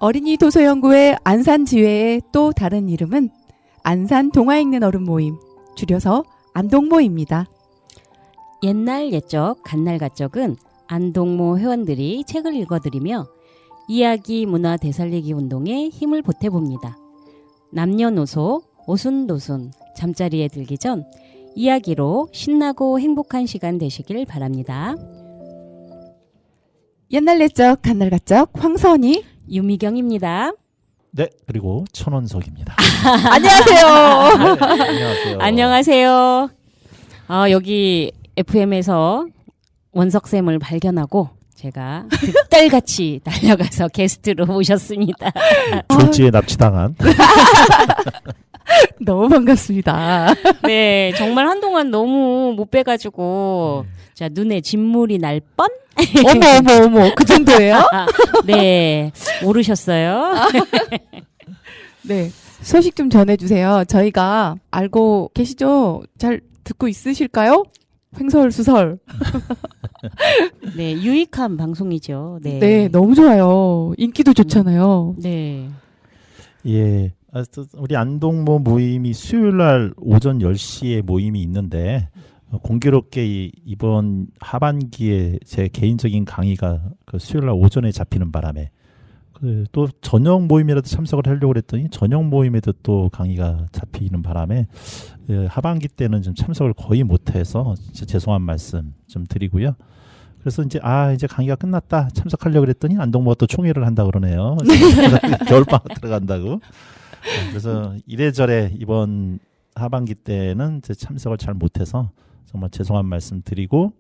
어린이 도서연구회 안산지회의 또 다른 이름은 안산 동화 읽는 어른 모임, 줄여서 안동모입니다. 옛날 옛적 갓날갓적은 안동모 회원들이 책을 읽어드리며 이야기 문화 되살리기 운동에 힘을 보태봅니다. 남녀노소 오순도순 잠자리에 들기 전 이야기로 신나고 행복한 시간 되시길 바랍니다. 옛날 옛적 갓날갓적 황선희 유미경입니다. 네, 그리고 천원석입니다. 안녕하세요. 네, 안녕하세요. 안녕하세요. 여기 FM에서 원석쌤을 발견하고 제가 득달같이 달려가서 게스트로 모셨습니다. 졸지에 납치당한. 너무 반갑습니다. 네, 정말 한동안 너무 못 뵈가지고 자 눈에 진물이 날 뻔? 어머 그 정도예요? 네, 모르셨어요? 네, 소식 좀 전해주세요. 저희가 알고 계시죠? 잘 듣고 있으실까요? 횡설수설. 네, 유익한 방송이죠. 네, 네, 너무 좋아요. 인기도 좋잖아요. 네. 예. 우리 안동모 모임이 수요일 날 오전 10시에 모임이 있는데 공교롭게 이번 하반기에 제 개인적인 강의가 그 수요일 날 오전에 잡히는 바람에 또 저녁 모임이라도 참석을 하려고 했더니 저녁 모임에도 또 강의가 잡히는 바람에 하반기 때는 좀 참석을 거의 못해서 진짜 죄송한 말씀 좀 드리고요. 그래서 이제 강의가 끝났다 참석하려고 했더니 안동모가 또 총회를 한다 그러네요. 겨울방학 들어간다고. 그래서 이래저래 이번 하반기 때는 이제 참석을 잘 못해서 정말 죄송한 말씀 드리고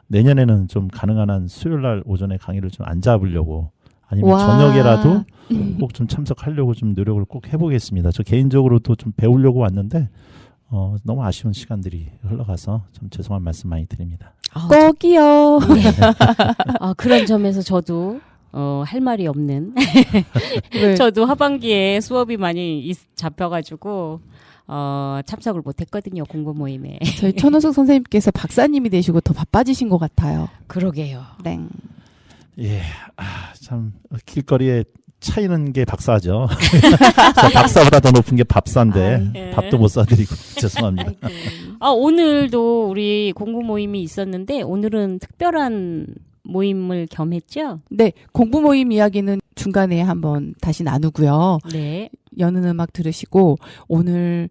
내년에는 좀 가능한 한 수요일 날 오전에 강의를 좀 안 잡으려고 아니면 저녁에라도 꼭 좀 참석하려고 좀 노력을 꼭 해보겠습니다. 저 개인적으로도 좀 배우려고 왔는데 너무 아쉬운 시간들이 흘러가서 좀 죄송한 말씀 많이 드립니다. 꼭이요. 네. 그런 점에서 저도 할 말이 없는. 네. 저도 하반기에 수업이 많이 잡혀가지고 참석을 못했거든요. 공부 모임에. 저희 천호석 선생님께서 박사님이 되시고 더 바빠지신 것 같아요. 그러게요. 네. 예, 참 길거리에 차이는 게 박사죠. 박사보다 더 높은 게 밥사인데 밥도 못 사드리고 죄송합니다. 오늘도 우리 공부 모임이 있었는데 오늘은 특별한 모임을 겸했죠? 네, 공부 모임 이야기는 중간에 한번 다시 나누고요. 네. 여는 음악 들으시고 오늘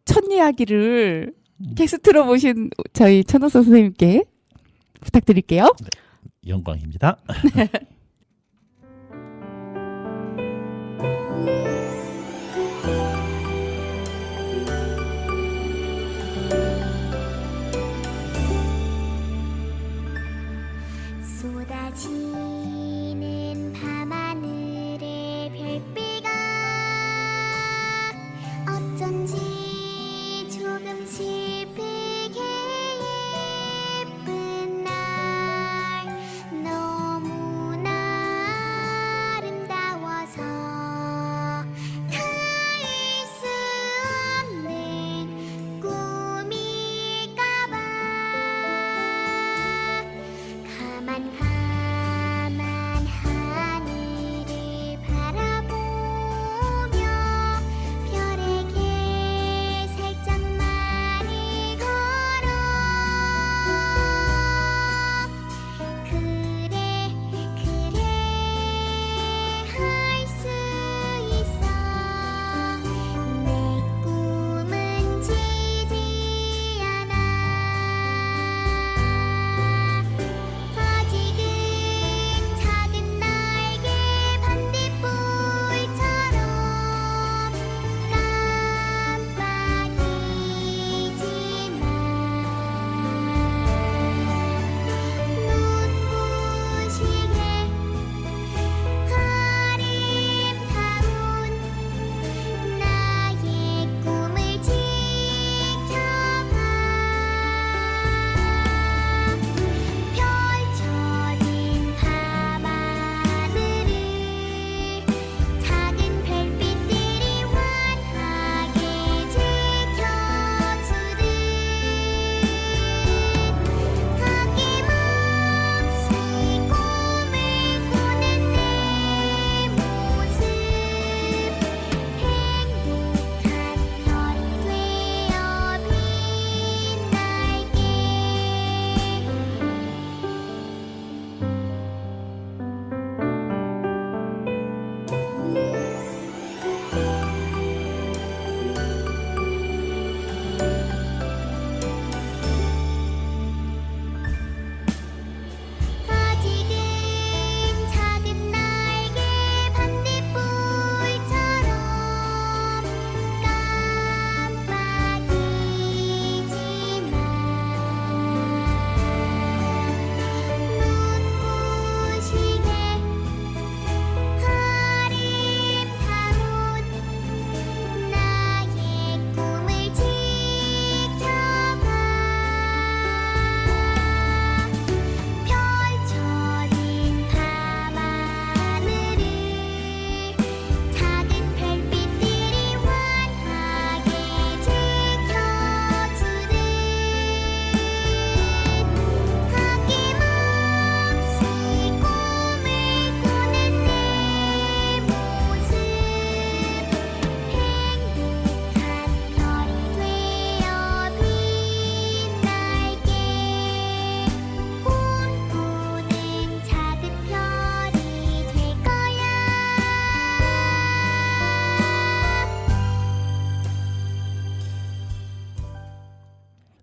첫 이야기를 게스트로 모신 저희 천호석 선생님께 부탁드릴게요. 네, 영광입니다. 쏟아지는 밤하늘의 별빛가 어쩐지 조금 슬프게 예쁜 날 너무나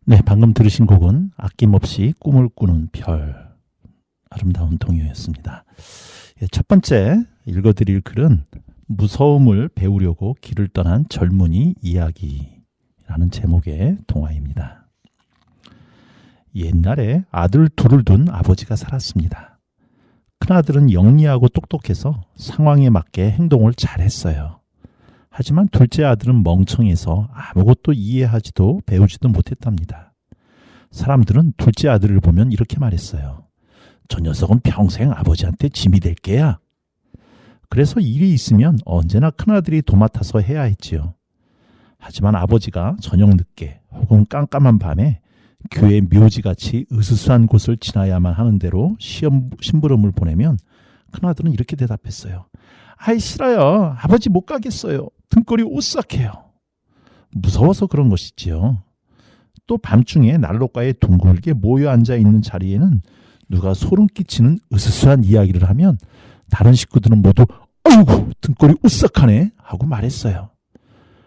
네, 방금 들으신 곡은 아낌없이 꿈을 꾸는 별, 아름다운 동요였습니다. 예, 첫 번째 읽어드릴 글은 무서움을 배우려고 길을 떠난 젊은이 이야기라는 제목의 동화입니다. 옛날에 아들 둘을 둔 아버지가 살았습니다. 큰아들은 영리하고 똑똑해서 상황에 맞게 행동을 잘했어요. 하지만 둘째 아들은 멍청해서 아무것도 이해하지도 배우지도 못했답니다. 사람들은 둘째 아들을 보면 이렇게 말했어요. 저 녀석은 평생 아버지한테 짐이 될 게야. 그래서 일이 있으면 언제나 큰아들이 도맡아서 해야 했지요. 하지만 아버지가 저녁 늦게 혹은 깜깜한 밤에 교회 묘지같이 으스스한 곳을 지나야만 하는 대로 심부름을 보내면 큰아들은 이렇게 대답했어요. 아이 싫어요. 아버지 못 가겠어요. 등골이 오싹해요. 무서워서 그런 것이지요. 또 밤중에 난로가에 둥글게 모여 앉아 있는 자리에는 누가 소름 끼치는 으스스한 이야기를 하면 다른 식구들은 모두 아이고 등골이 오싹하네 하고 말했어요.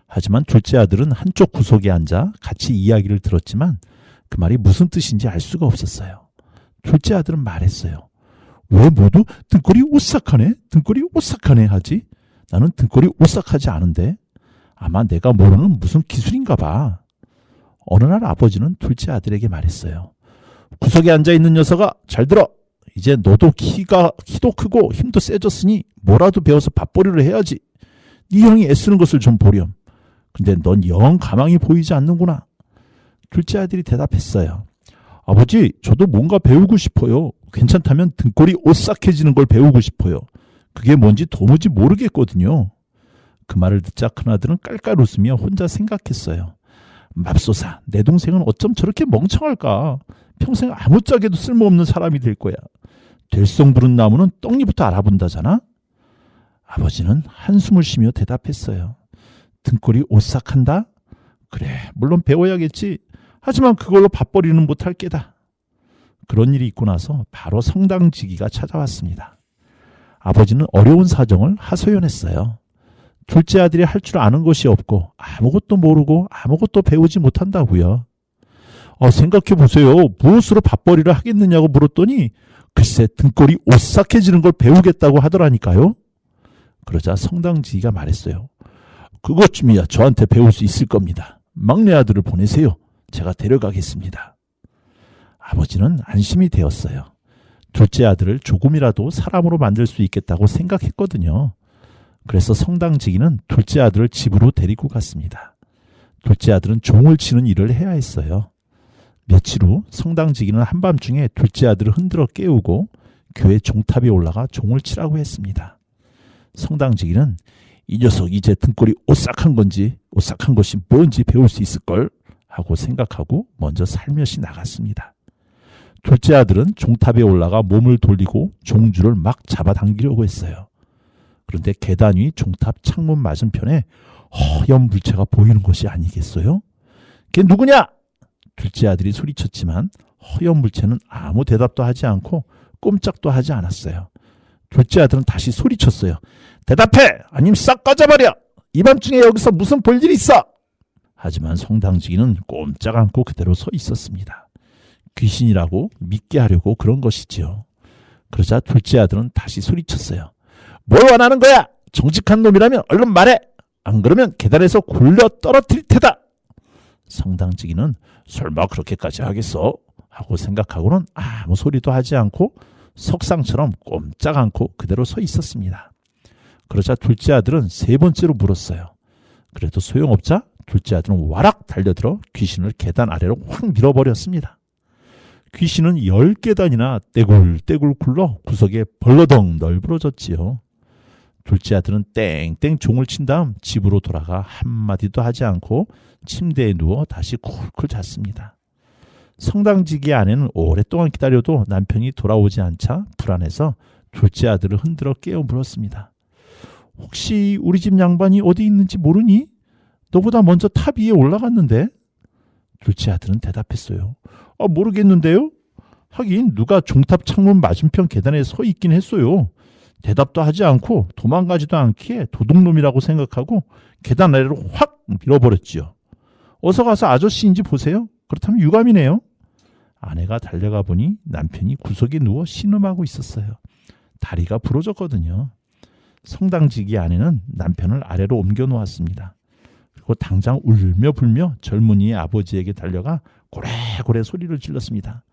하지만 둘째 아들은 한쪽 구석에 앉아 같이 이야기를 들었지만 그 말이 무슨 뜻인지 알 수가 없었어요. 둘째 아들은 말했어요. 왜 모두 등골이 오싹하네? 등골이 오싹하네 하지? 나는 등골이 오싹하지 않은데 아마 내가 모르는 무슨 기술인가 봐. 어느 날 아버지는 둘째 아들에게 말했어요. 구석에 앉아있는 녀석아 잘 들어. 이제 너도 키도 크고 힘도 세졌으니 뭐라도 배워서 밥벌이를 해야지. 네 형이 애쓰는 것을 좀 보렴. 근데 넌 영 가망이 보이지 않는구나. 둘째 아들이 대답했어요. 아버지 저도 뭔가 배우고 싶어요. 괜찮다면 등골이 오싹해지는 걸 배우고 싶어요. 그게 뭔지 도무지 모르겠거든요. 그 말을 듣자 큰아들은 깔깔 웃으며 혼자 생각했어요. 맙소사 내 동생은 어쩜 저렇게 멍청할까. 평생 아무짝에도 쓸모없는 사람이 될 거야. 될성 부른 나무는 떡잎부터 알아본다잖아. 아버지는 한숨을 쉬며 대답했어요. 등골이 오싹한다? 그래 물론 배워야겠지. 하지만 그걸로 밥벌이는 못할 게다. 그런 일이 있고 나서 바로 성당지기가 찾아왔습니다. 아버지는 어려운 사정을 하소연했어요. 둘째 아들이 할 줄 아는 것이 없고 아무것도 모르고 아무것도 배우지 못한다고요. 생각해보세요. 무엇으로 밥벌이를 하겠느냐고 물었더니 글쎄 등골이 오싹해지는 걸 배우겠다고 하더라니까요. 그러자 성당지기가 말했어요. 그것쯤이야 저한테 배울 수 있을 겁니다. 막내 아들을 보내세요. 제가 데려가겠습니다. 아버지는 안심이 되었어요. 둘째 아들을 조금이라도 사람으로 만들 수 있겠다고 생각했거든요. 그래서 성당지기는 둘째 아들을 집으로 데리고 갔습니다. 둘째 아들은 종을 치는 일을 해야 했어요. 며칠 후 성당지기는 한밤중에 둘째 아들을 흔들어 깨우고 교회 종탑에 올라가 종을 치라고 했습니다. 성당지기는 이 녀석 이제 등골이 오싹한 건지 오싹한 것이 뭔지 배울 수 있을걸 하고 생각하고 먼저 살며시 나갔습니다. 둘째 아들은 종탑에 올라가 몸을 돌리고 종줄을 막 잡아당기려고 했어요. 그런데 계단 위 종탑 창문 맞은편에 허연 물체가 보이는 것이 아니겠어요? 걔 누구냐? 둘째 아들이 소리쳤지만 허연 물체는 아무 대답도 하지 않고 꼼짝도 하지 않았어요. 둘째 아들은 다시 소리쳤어요. 대답해! 아님 싹 꺼져버려! 이 밤중에 여기서 무슨 볼일이 있어! 하지만 성당지기는 꼼짝 않고 그대로 서 있었습니다. 귀신이라고 믿게 하려고 그런 것이지요. 그러자 둘째 아들은 다시 소리쳤어요. 뭘 원하는 거야? 정직한 놈이라면 얼른 말해! 안 그러면 계단에서 굴려 떨어뜨릴 테다! 성당지기는 설마 그렇게까지 하겠어? 하고 생각하고는 아무 소리도 하지 않고 석상처럼 꼼짝 않고 그대로 서 있었습니다. 그러자 둘째 아들은 세 번째로 물었어요. 그래도 소용없자 둘째 아들은 와락 달려들어 귀신을 계단 아래로 확 밀어버렸습니다. 귀신은 10계단이나 떼굴떼굴 굴러 구석에 벌러덩 널브러졌지요. 둘째 아들은 땡땡 종을 친 다음 집으로 돌아가 한마디도 하지 않고 침대에 누워 다시 쿨쿨 잤습니다. 성당지기 아내는 오랫동안 기다려도 남편이 돌아오지 않자 불안해서 둘째 아들을 흔들어 깨워 물었습니다. 혹시 우리 집 양반이 어디 있는지 모르니? 너보다 먼저 탑 위에 올라갔는데? 둘째 아들은 대답했어요. 모르겠는데요? 하긴 누가 종탑 창문 맞은편 계단에 서 있긴 했어요. 대답도 하지 않고 도망가지도 않기에 도둑놈이라고 생각하고 계단 아래로 확 밀어버렸지요. 어서 가서 아저씨인지 보세요. 그렇다면 유감이네요. 아내가 달려가 보니 남편이 구석에 누워 신음하고 있었어요. 다리가 부러졌거든요. 성당지기 아내는 남편을 아래로 옮겨 놓았습니다. 그리고 당장 울며 불며 젊은이의 아버지에게 달려가 고래고래 소리를 질렀습니다.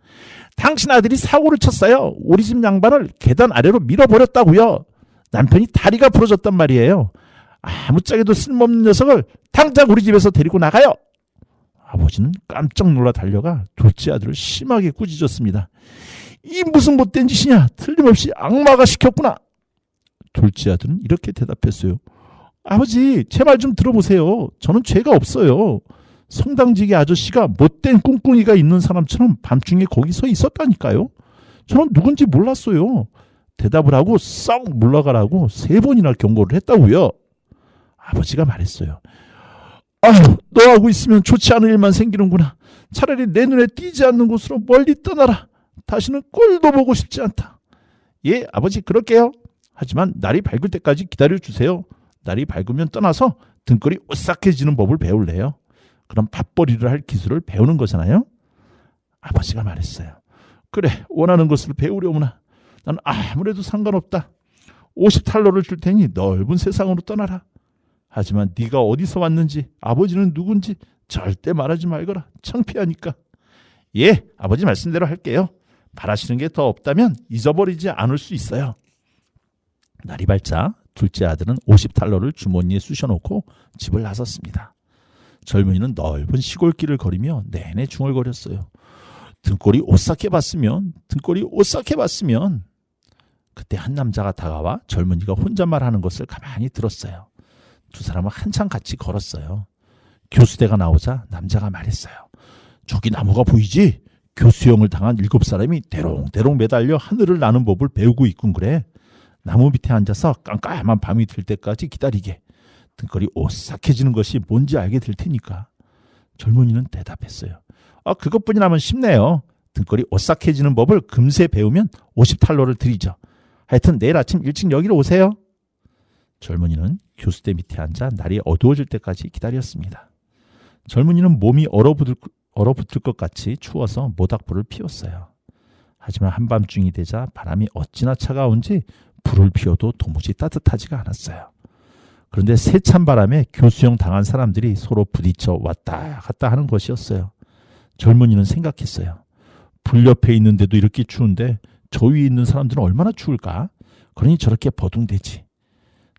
당신 아들이 사고를 쳤어요. 우리 집 양반을 계단 아래로 밀어버렸다고요. 남편이 다리가 부러졌단 말이에요. 아무짝에도 쓸모없는 녀석을 당장 우리 집에서 데리고 나가요. 아버지는 깜짝 놀라 달려가 둘째 아들을 심하게 꾸짖었습니다. 이 무슨 못된 짓이냐. 틀림없이 악마가 시켰구나. 둘째 아들은 이렇게 대답했어요. 아버지, 제 말 좀 들어보세요. 저는 죄가 없어요. 성당지기 아저씨가 못된 꿍꿍이가 있는 사람처럼 밤중에 거기 서 있었다니까요. 저는 누군지 몰랐어요. 대답을 하고 썩 물러가라고 3번이나 경고를 했다고요. 아버지가 말했어요. 아유, 너하고 있으면 좋지 않은 일만 생기는구나. 차라리 내 눈에 띄지 않는 곳으로 멀리 떠나라. 다시는 꼴도 보고 싶지 않다. 예, 아버지 그럴게요. 하지만 날이 밝을 때까지 기다려주세요. 날이 밝으면 떠나서 등골이 오싹해지는 법을 배울래요. 그럼 밥벌이를 할 기술을 배우는 거잖아요. 아버지가 말했어요. 그래, 원하는 것을 배우려무나. 난 아무래도 상관없다. 50달러를 줄 테니 넓은 세상으로 떠나라. 하지만 네가 어디서 왔는지, 아버지는 누군지 절대 말하지 말거라. 창피하니까. 예, 아버지 말씀대로 할게요. 바라시는 게 더 없다면 잊어버리지 않을 수 있어요. 날이 밝자 둘째 아들은 50달러를 주머니에 쑤셔놓고 집을 나섰습니다. 젊은이는 넓은 시골길을 걸으며 내내 중얼거렸어요. 등골이 오싹해봤으면. 그때 한 남자가 다가와 젊은이가 혼잣말하는 것을 가만히 들었어요. 두 사람은 한참 같이 걸었어요. 교수대가 나오자 남자가 말했어요. 저기 나무가 보이지? 교수형을 당한 7사람이 대롱대롱 매달려 하늘을 나는 법을 배우고 있군 그래. 나무 밑에 앉아서 깜깜한 밤이 될 때까지 기다리게. 등골이 오싹해지는 것이 뭔지 알게 될 테니까. 젊은이는 대답했어요. 그것뿐이라면 쉽네요. 등골이 오싹해지는 법을 금세 배우면 50달러를 드리죠. 하여튼 내일 아침 일찍 여기로 오세요. 젊은이는 교수대 밑에 앉아 날이 어두워질 때까지 기다렸습니다. 젊은이는 몸이 얼어붙을 것 같이 추워서 모닥불을 피웠어요. 하지만 한밤중이 되자 바람이 어찌나 차가운지 불을 피워도 도무지 따뜻하지가 않았어요. 그런데 세찬 바람에 교수형 당한 사람들이 서로 부딪혀 왔다 갔다 하는 것이었어요. 젊은이는 생각했어요. 불 옆에 있는데도 이렇게 추운데 저 위에 있는 사람들은 얼마나 추울까? 그러니 저렇게 버둥대지.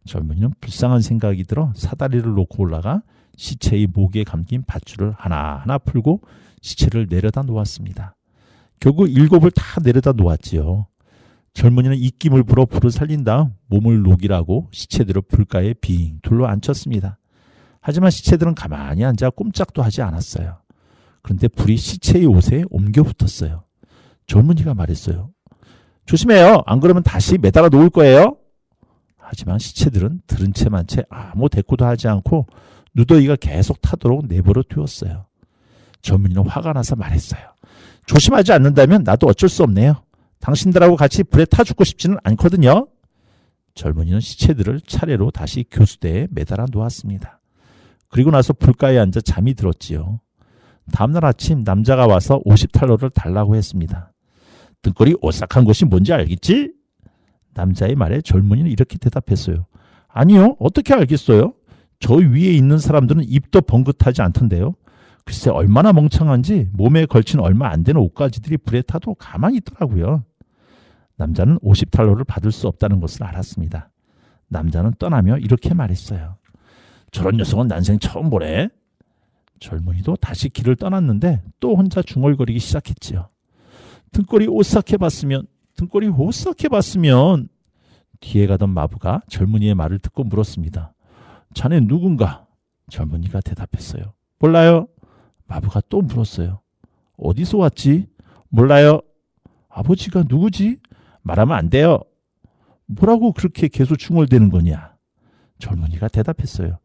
젊은이는 불쌍한 생각이 들어 사다리를 놓고 올라가 시체의 목에 감긴 밧줄을 하나하나 풀고 시체를 내려다 놓았습니다. 결국 7을 다 내려다 놓았지요. 젊은이는 입김을 불어 불을 살린 다음 몸을 녹이라고 시체들을 불가에 빙 둘러 앉혔습니다. 하지만 시체들은 가만히 앉아 꼼짝도 하지 않았어요. 그런데 불이 시체의 옷에 옮겨 붙었어요. 젊은이가 말했어요. 조심해요. 안 그러면 다시 매달아 놓을 거예요. 하지만 시체들은 들은 채만 채 아무 대꾸도 하지 않고 누더기가 계속 타도록 내버려 두었어요. 젊은이는 화가 나서 말했어요. 조심하지 않는다면 나도 어쩔 수 없네요. 당신들하고 같이 불에 타 죽고 싶지는 않거든요. 젊은이는 시체들을 차례로 다시 교수대에 매달아 놓았습니다. 그리고 나서 불가에 앉아 잠이 들었지요. 다음날 아침 남자가 와서 50달러를 달라고 했습니다. 등골이 오싹한 것이 뭔지 알겠지? 남자의 말에 젊은이는 이렇게 대답했어요. 아니요, 어떻게 알겠어요? 저 위에 있는 사람들은 입도 번긋하지 않던데요. 글쎄 얼마나 멍청한지 몸에 걸친 얼마 안 되는 옷가지들이 불에 타도 가만히 있더라고요. 남자는 50달러를 받을 수 없다는 것을 알았습니다. 남자는 떠나며 이렇게 말했어요. 저런 녀석은 난생 처음 보네. 젊은이도 다시 길을 떠났는데 또 혼자 중얼거리기 시작했지요. 등골이 오싹해봤으면. 뒤에 가던 마부가 젊은이의 말을 듣고 물었습니다. 자네 누군가? 젊은이가 대답했어요. 몰라요. 마부가 또 물었어요. 어디서 왔지? 몰라요. 아버지가 누구지? 말하면 안 돼요. 뭐라고 그렇게 계속 중얼대는 거냐? 젊은이가 대답했어요.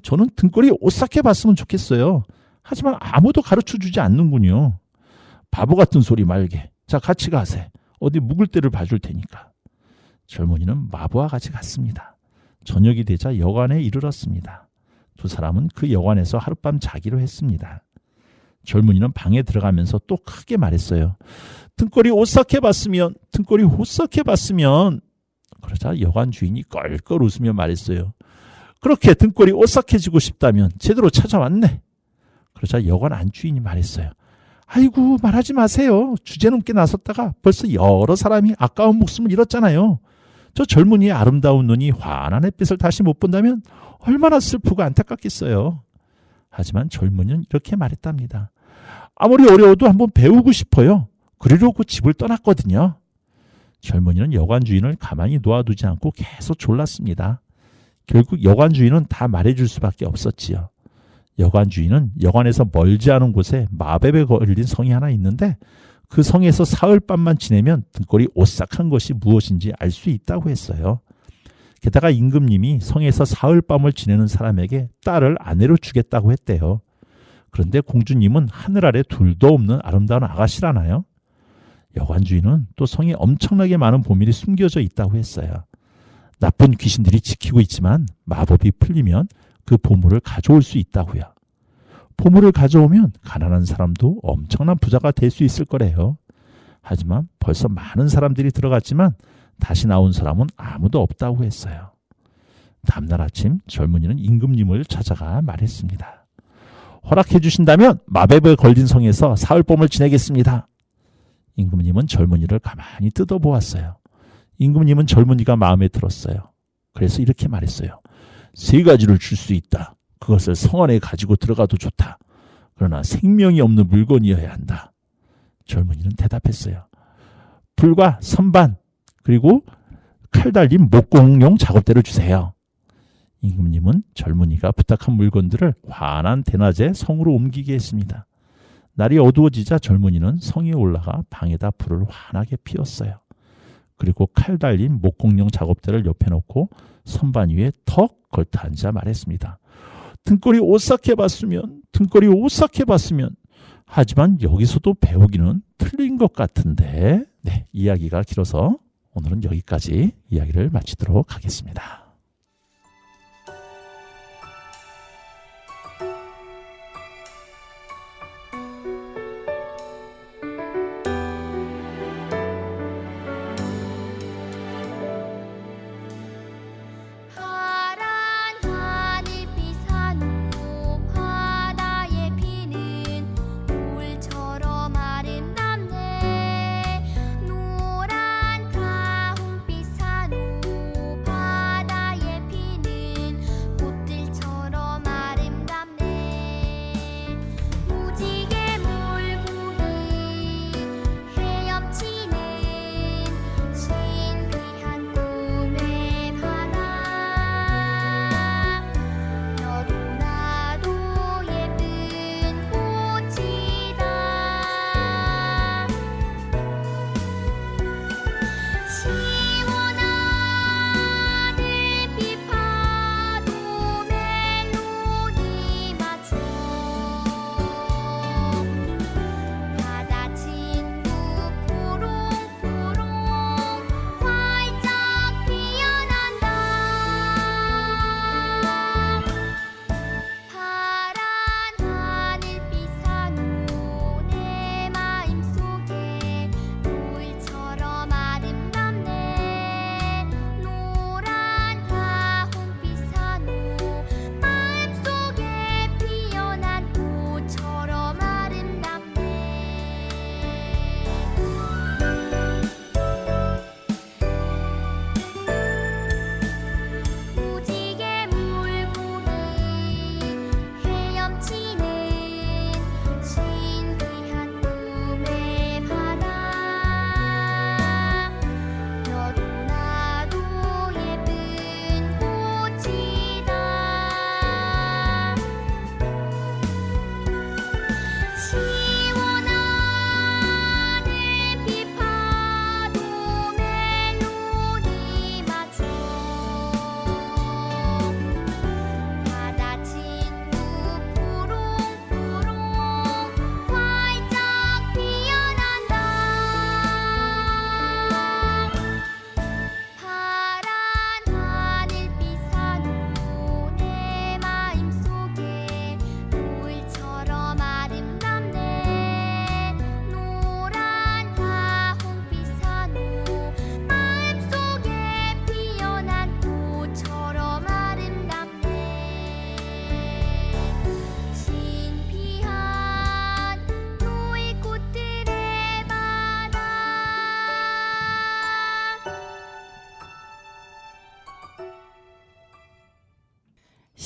저는 등골이 오싹해봤으면 좋겠어요. 하지만 아무도 가르쳐주지 않는군요. 바보 같은 소리 말게. 자, 같이 가세. 어디 묵을 데를 봐줄 테니까. 젊은이는 마부와 같이 갔습니다. 저녁이 되자 여관에 이르렀습니다. 두 사람은 그 여관에서 하룻밤 자기로 했습니다. 젊은이는 방에 들어가면서 또 크게 말했어요. 등골이 오싹해봤으면, 등골이 오싹해봤으면. 그러자 여관 주인이 껄껄 웃으며 말했어요. 그렇게 등골이 오싹해지고 싶다면 제대로 찾아왔네. 그러자 여관 안주인이 말했어요. 아이고, 말하지 마세요. 주제 넘게 나섰다가 벌써 여러 사람이 아까운 목숨을 잃었잖아요. 저 젊은이의 아름다운 눈이 환한 햇빛을 다시 못 본다면 얼마나 슬프고 안타깝겠어요. 하지만 젊은이는 이렇게 말했답니다. 아무리 어려워도 한번 배우고 싶어요. 그러려고 집을 떠났거든요. 젊은이는 여관 주인을 가만히 놓아두지 않고 계속 졸랐습니다. 결국 여관 주인은 다 말해줄 수밖에 없었지요. 여관 주인은 여관에서 멀지 않은 곳에 마법에 걸린 성이 하나 있는데 그 성에서 사흘밤만 지내면 등골이 오싹한 것이 무엇인지 알 수 있다고 했어요. 게다가 임금님이 성에서 사흘밤을 지내는 사람에게 딸을 아내로 주겠다고 했대요. 그런데 공주님은 하늘 아래 둘도 없는 아름다운 아가씨라나요? 여관 주인은 또 성에 엄청나게 많은 보물이 숨겨져 있다고 했어요. 나쁜 귀신들이 지키고 있지만 마법이 풀리면 그 보물을 가져올 수 있다고요. 보물을 가져오면 가난한 사람도 엄청난 부자가 될 수 있을 거래요. 하지만 벌써 많은 사람들이 들어갔지만 다시 나온 사람은 아무도 없다고 했어요. 다음날 아침 젊은이는 임금님을 찾아가 말했습니다. 허락해 주신다면 마법에 걸린 성에서 사흘밤을 지내겠습니다. 임금님은 젊은이를 가만히 뜯어보았어요. 임금님은 젊은이가 마음에 들었어요. 그래서 이렇게 말했어요. 3가지를 줄 수 있다. 그것을 성 안에 가지고 들어가도 좋다. 그러나 생명이 없는 물건이어야 한다. 젊은이는 대답했어요. 불과 선반 그리고 칼 달린 목공용 작업대를 주세요. 임금님은 젊은이가 부탁한 물건들을 환한 대낮에 성으로 옮기게 했습니다. 날이 어두워지자 젊은이는 성에 올라가 방에다 불을 환하게 피웠어요. 그리고 칼 달린 목공용 작업대를 옆에 놓고 선반 위에 턱 걸터 앉아 말했습니다. 등골이 오싹해봤으면, 등골이 오싹해봤으면. 하지만 여기서도 배우기는 틀린 것 같은데. 네, 이야기가 길어서 오늘은 여기까지 이야기를 마치도록 하겠습니다. 파란 하늘빛 산후 바다에 피는 돌처럼 아름답네. 노란 다홍빛 산후 바다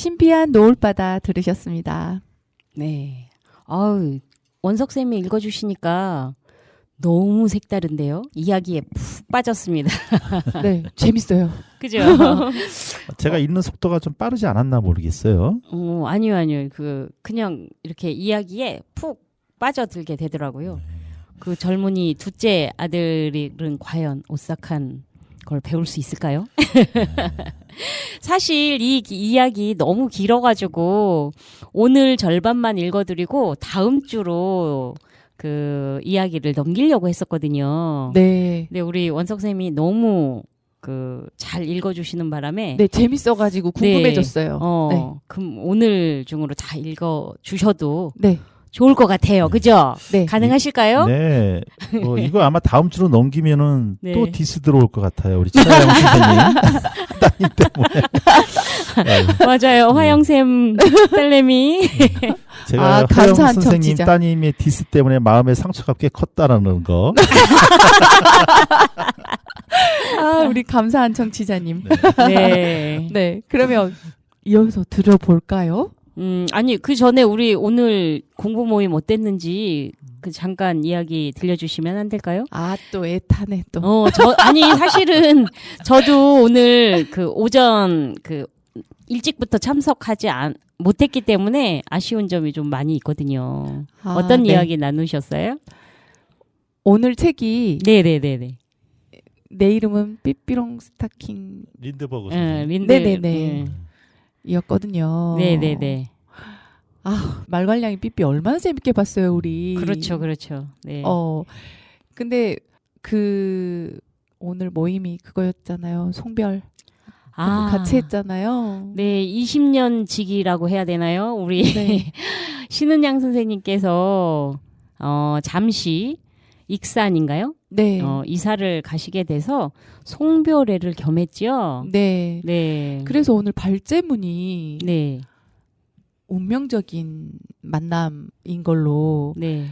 신비한 노을바다 들으셨습니다. 네. 아우, 원석 쌤이 읽어주시니까 너무 색다른데요. 이야기에 푹 빠졌습니다. 네, 재밌어요. 그죠? 제가 읽는 속도가 좀 빠르지 않았나 모르겠어요. 아니요. 그냥 이렇게 이야기에 푹 빠져들게 되더라고요. 그 젊은이 둘째 아들은 과연 오싹한 걸 배울 수 있을까요? 사실 이 이야기 너무 길어가지고 오늘 절반만 읽어드리고 다음 주로 그 이야기를 넘기려고 했었거든요. 네. 근데 우리 원석 쌤이 너무 그 잘 읽어주시는 바람에 네, 재밌어가지고 궁금해졌어요. 네. 그럼 오늘 중으로 다 읽어주셔도 네. 좋을 것 같아요. 그죠? 네. 가능하실까요? 네. 이거 아마 다음 주로 넘기면은 네. 또 디스 들어올 것 같아요. 우리 최하영 선생님. 따님 때문에. 네. 맞아요. 화영쌤 딸내미. 제가 아, 화영 감사한 선생님 청취자. 따님의 디스 때문에 마음의 상처가 꽤 컸다라는 거. 아, 우리 감사한 청취자님. 네. 네. 그러면 이어서 들어볼까요? 아니, 그 전에 우리 오늘 공부 모임 어땠는지 그 잠깐 이야기 들려주시면 안 될까요? 아, 또 애타네, 또. 아니, 사실은 저도 오늘 그 오전 그 일찍부터 참석하지 못했기 때문에 아쉬운 점이 좀 많이 있거든요. 아, 어떤 네. 이야기 나누셨어요? 오늘 책이 네네네네. 내 이름은 삐삐롱 스타킹 린드버그 선생님. 린드. 네네네. 이었거든요. 네네네. 아, 말괄량이 삐삐 얼마나 재밌게 봤어요, 우리. 그렇죠. 네. 근데 오늘 모임이 그거였잖아요. 송별. 같이 했잖아요. 네, 20년 지기라고 해야 되나요? 우리 네. 신은양 선생님께서 잠시 익산인가요? 네. 이사를 가시게 돼서 송별회를 겸했죠. 네. 네. 그래서 오늘 발제문이 네. 운명적인 만남인 걸로 네.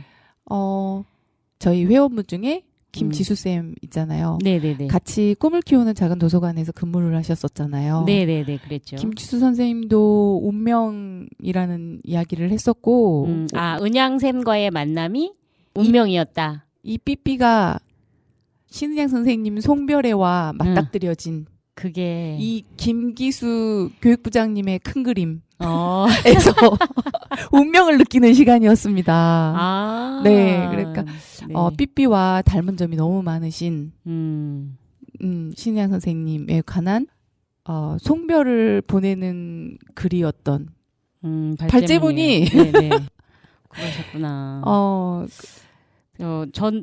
저희 회원분 중에 김지수쌤 있잖아요. 네네네. 같이 꿈을 키우는 작은 도서관에서 근무를 하셨었잖아요. 네네네. 그랬죠. 김지수 선생님도 운명이라는 이야기를 했었고, 은양샘과의 만남이 운명이었다. 이 삐삐가 신은양 선생님 송별회와 맞닥뜨려진 그게 이 김기수 교육부장님의 큰 그림에서 운명을 느끼는 시간이었습니다. 네, 그러니까 삐삐와 닮은 점이 너무 많으신 신은양 선생님에 관한 송별을 보내는 글이었던 발제문이 네네. 그러셨구나.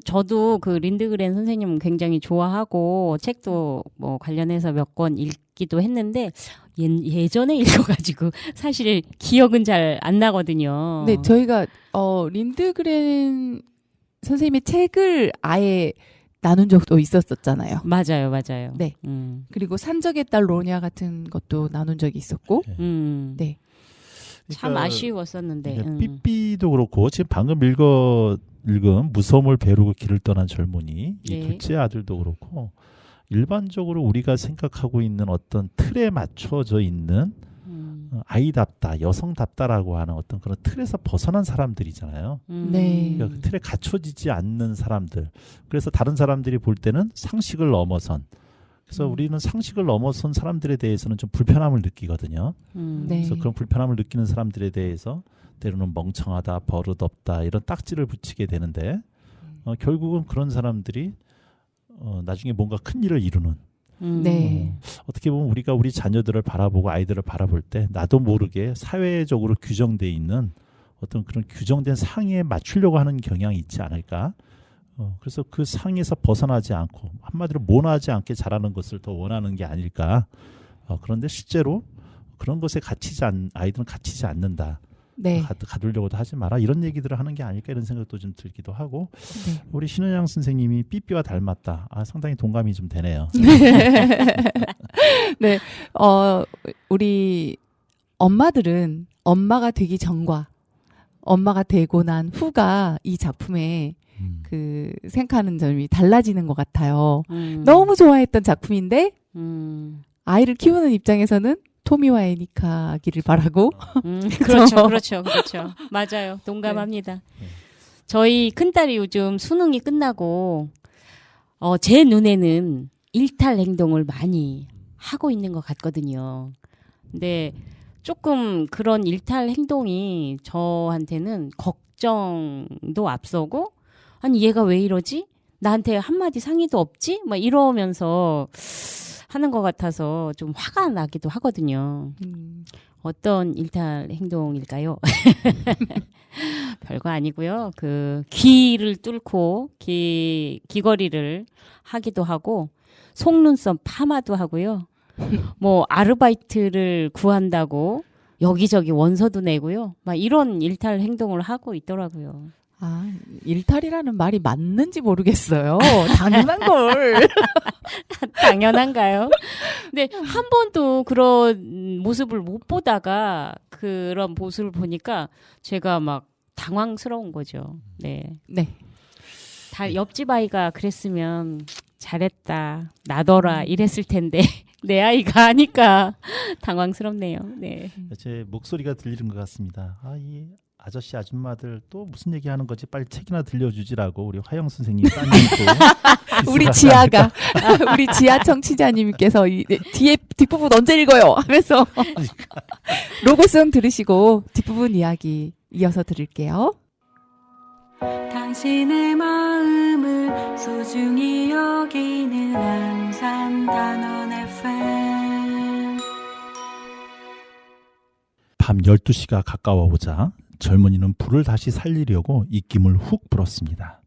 저도 그 린드그렌 선생님 굉장히 좋아하고 책도 뭐 관련해서 몇 권 읽기도 했는데 예전에 읽어가지고 사실 기억은 잘 안 나거든요. 네, 저희가 린드그렌 선생님의 책을 아예 나눈 적도 있었었잖아요. 맞아요. 네. 그리고 산적의 딸 로냐 같은 것도 나눈 적이 있었고. 네. 참 아쉬웠었는데. 삐삐도 그렇고 지금 방금 읽은 무서움을 배우고 길을 떠난 젊은이 이 네. 둘째 아들도 그렇고 일반적으로 우리가 생각하고 있는 어떤 틀에 맞춰져 있는 아이답다, 여성답다라고 하는 어떤 그런 틀에서 벗어난 사람들이잖아요. 네. 그러니까 그 틀에 갖춰지지 않는 사람들. 그래서 다른 사람들이 볼 때는 상식을 넘어선. 그래서 우리는 상식을 넘어선 사람들에 대해서는 좀 불편함을 느끼거든요. 네. 그래서 그런 불편함을 느끼는 사람들에 대해서 때로는 멍청하다, 버릇없다 이런 딱지를 붙이게 되는데 결국은 그런 사람들이 나중에 뭔가 큰 일을 이루는 네. 어떻게 보면 우리가 우리 자녀들을 바라보고 아이들을 바라볼 때 나도 모르게 사회적으로 규정돼 있는 어떤 그런 규정된 상에 맞추려고 하는 경향이 있지 않을까. 그래서 그 상에서 벗어나지 않고 한마디로 모나지 않게 자라는 것을 더 원하는 게 아닐까. 그런데 실제로 그런 것에 아이들은 갇히지 않는다. 네. 가두려고도 하지 마라. 이런 얘기들을 하는 게 아닐까 이런 생각도 좀 들기도 하고. 네. 우리 신은양 선생님이 삐삐와 닮았다. 상당히 동감이 좀 되네요. 네. 우리 엄마들은 엄마가 되기 전과 엄마가 되고 난 후가 이 작품에 생각하는 점이 달라지는 것 같아요. 너무 좋아했던 작품인데 아이를 키우는 입장에서는 토미와 애니카기를 바라고. 그렇죠. 맞아요. 동감합니다. 네. 저희 큰딸이 요즘 수능이 끝나고, 제 눈에는 일탈 행동을 많이 하고 있는 것 같거든요. 근데 조금 그런 일탈 행동이 저한테는 걱정도 앞서고, 아니, 얘가 왜 이러지? 나한테 한마디 상의도 없지? 막 이러면서 하는 것 같아서 좀 화가 나기도 하거든요. 어떤 일탈 행동일까요? 별거 아니고요. 그 귀를 뚫고 귀걸이를 하기도 하고 속눈썹 파마도 하고요. 뭐 아르바이트를 구한다고 여기저기 원서도 내고요. 막 이런 일탈 행동을 하고 있더라고요. 아, 일탈이라는 말이 맞는지 모르겠어요. 당연한 걸. 당연한가요? 근데 한 번도 그런 모습을 못 보다가 그런 모습을 보니까 제가 막 당황스러운 거죠. 네. 네. 다 옆집 아이가 그랬으면 잘했다, 나더라 이랬을 텐데 내 아이가 하니까 당황스럽네요. 네. 제 목소리가 들리는 것 같습니다. 이 아저씨 아줌마들 또 무슨 얘기하는 거지? 빨리 책이나 들려주지라고 우리 화영 선생님 따님도 우리 지아가 우리 지아 청취자님께서 뒤에 뒷부분 언제 읽어요? 하면서 로고송 들으시고 뒷부분 이야기 이어서 들을게요. 당신의 마음을 소중히 여기는 안산 단원 FM. 밤 12시가 가까워오자 젊은이는 불을 다시 살리려고 입김을 훅 불었습니다.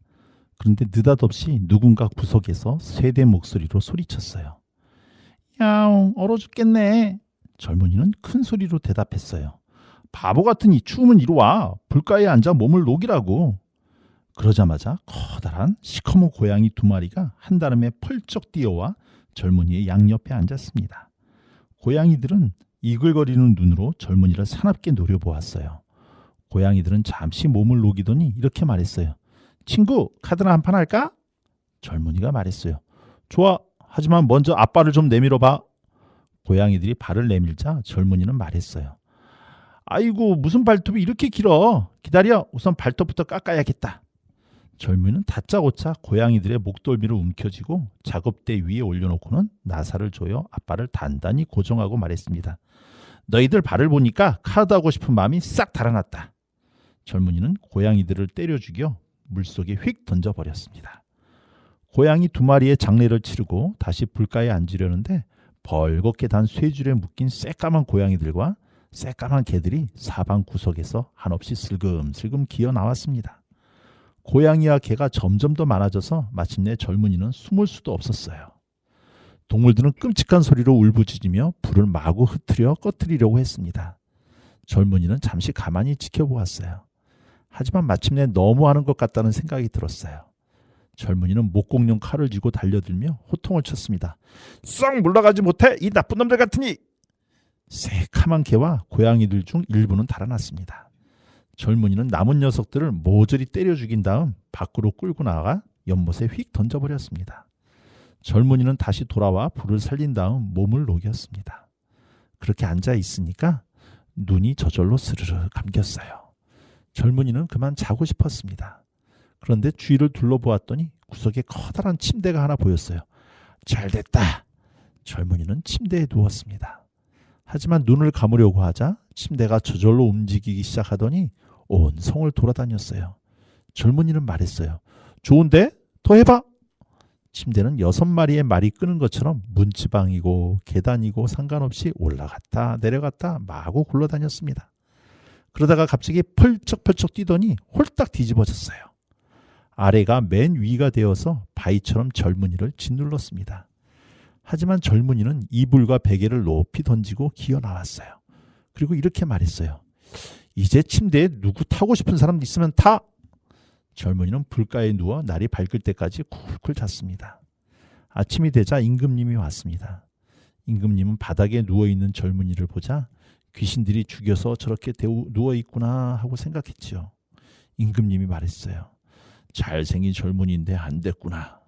그런데 느닷없이 누군가 구석에서 쇠대 목소리로 소리쳤어요. 야옹, 얼어 죽겠네. 젊은이는 큰 소리로 대답했어요. 바보 같으니 추우면 이리 와. 불가에 앉아 몸을 녹이라고. 그러자마자 커다란 시커먼 고양이 2마리가 한다름에 펄쩍 뛰어와 젊은이의 양옆에 앉았습니다. 고양이들은 이글거리는 눈으로 젊은이를 사납게 노려보았어요. 고양이들은 잠시 몸을 녹이더니 이렇게 말했어요. 친구, 카드나 한판 할까? 젊은이가 말했어요. 좋아, 하지만 먼저 앞발을 좀 내밀어봐. 고양이들이 발을 내밀자 젊은이는 말했어요. 아이고, 무슨 발톱이 이렇게 길어. 기다려, 우선 발톱부터 깎아야겠다. 젊은이는 다짜고짜 고양이들의 목덜미를 움켜쥐고 작업대 위에 올려놓고는 나사를 조여 앞발을 단단히 고정하고 말했습니다. 너희들 발을 보니까 카드하고 싶은 마음이 싹 달아났다. 젊은이는 고양이들을 때려 죽여 물속에 휙 던져버렸습니다. 고양이 2마리의 장례를 치르고 다시 불가에 앉으려는데 벌겋게 단 쇠줄에 묶인 새까만 고양이들과 새까만 개들이 사방 구석에서 한없이 슬금슬금 기어 나왔습니다. 고양이와 개가 점점 더 많아져서 마침내 젊은이는 숨을 수도 없었어요. 동물들은 끔찍한 소리로 울부짖으며 불을 마구 흩트려 꺼뜨리려고 했습니다. 젊은이는 잠시 가만히 지켜보았어요. 하지만 마침내 너무하는 것 같다는 생각이 들었어요. 젊은이는 목공용 칼을 쥐고 달려들며 호통을 쳤습니다. 썩 물러가지 못해 이 나쁜 놈들 같으니! 새카만 개와 고양이들 중 일부는 달아났습니다. 젊은이는 남은 녀석들을 모조리 때려 죽인 다음 밖으로 끌고 나가 연못에 휙 던져버렸습니다. 젊은이는 다시 돌아와 불을 살린 다음 몸을 녹였습니다. 그렇게 앉아 있으니까 눈이 저절로 스르르 감겼어요. 젊은이는 그만 자고 싶었습니다. 그런데 주위를 둘러보았더니 구석에 커다란 침대가 하나 보였어요. 잘됐다. 젊은이는 침대에 누웠습니다. 하지만 눈을 감으려고 하자 침대가 저절로 움직이기 시작하더니 온 성을 돌아다녔어요. 젊은이는 말했어요. 좋은데? 더 해봐. 침대는 6마리의 말이 끄는 것처럼 문지방이고 계단이고 상관없이 올라갔다 내려갔다 마구 굴러다녔습니다. 그러다가 갑자기 펄쩍펄쩍 뛰더니 홀딱 뒤집어졌어요. 아래가 맨 위가 되어서 바위처럼 젊은이를 짓눌렀습니다. 하지만 젊은이는 이불과 베개를 높이 던지고 기어 나왔어요. 그리고 이렇게 말했어요. 이제 침대에 누구 타고 싶은 사람 있으면 타! 젊은이는 불가에 누워 날이 밝을 때까지 쿨쿨 잤습니다. 아침이 되자 임금님이 왔습니다. 임금님은 바닥에 누워있는 젊은이를 보자 귀신들이 죽여서 저렇게 누워있구나 하고 생각했지요. 임금님이 말했어요. 잘생긴 젊은이인데 안 됐구나.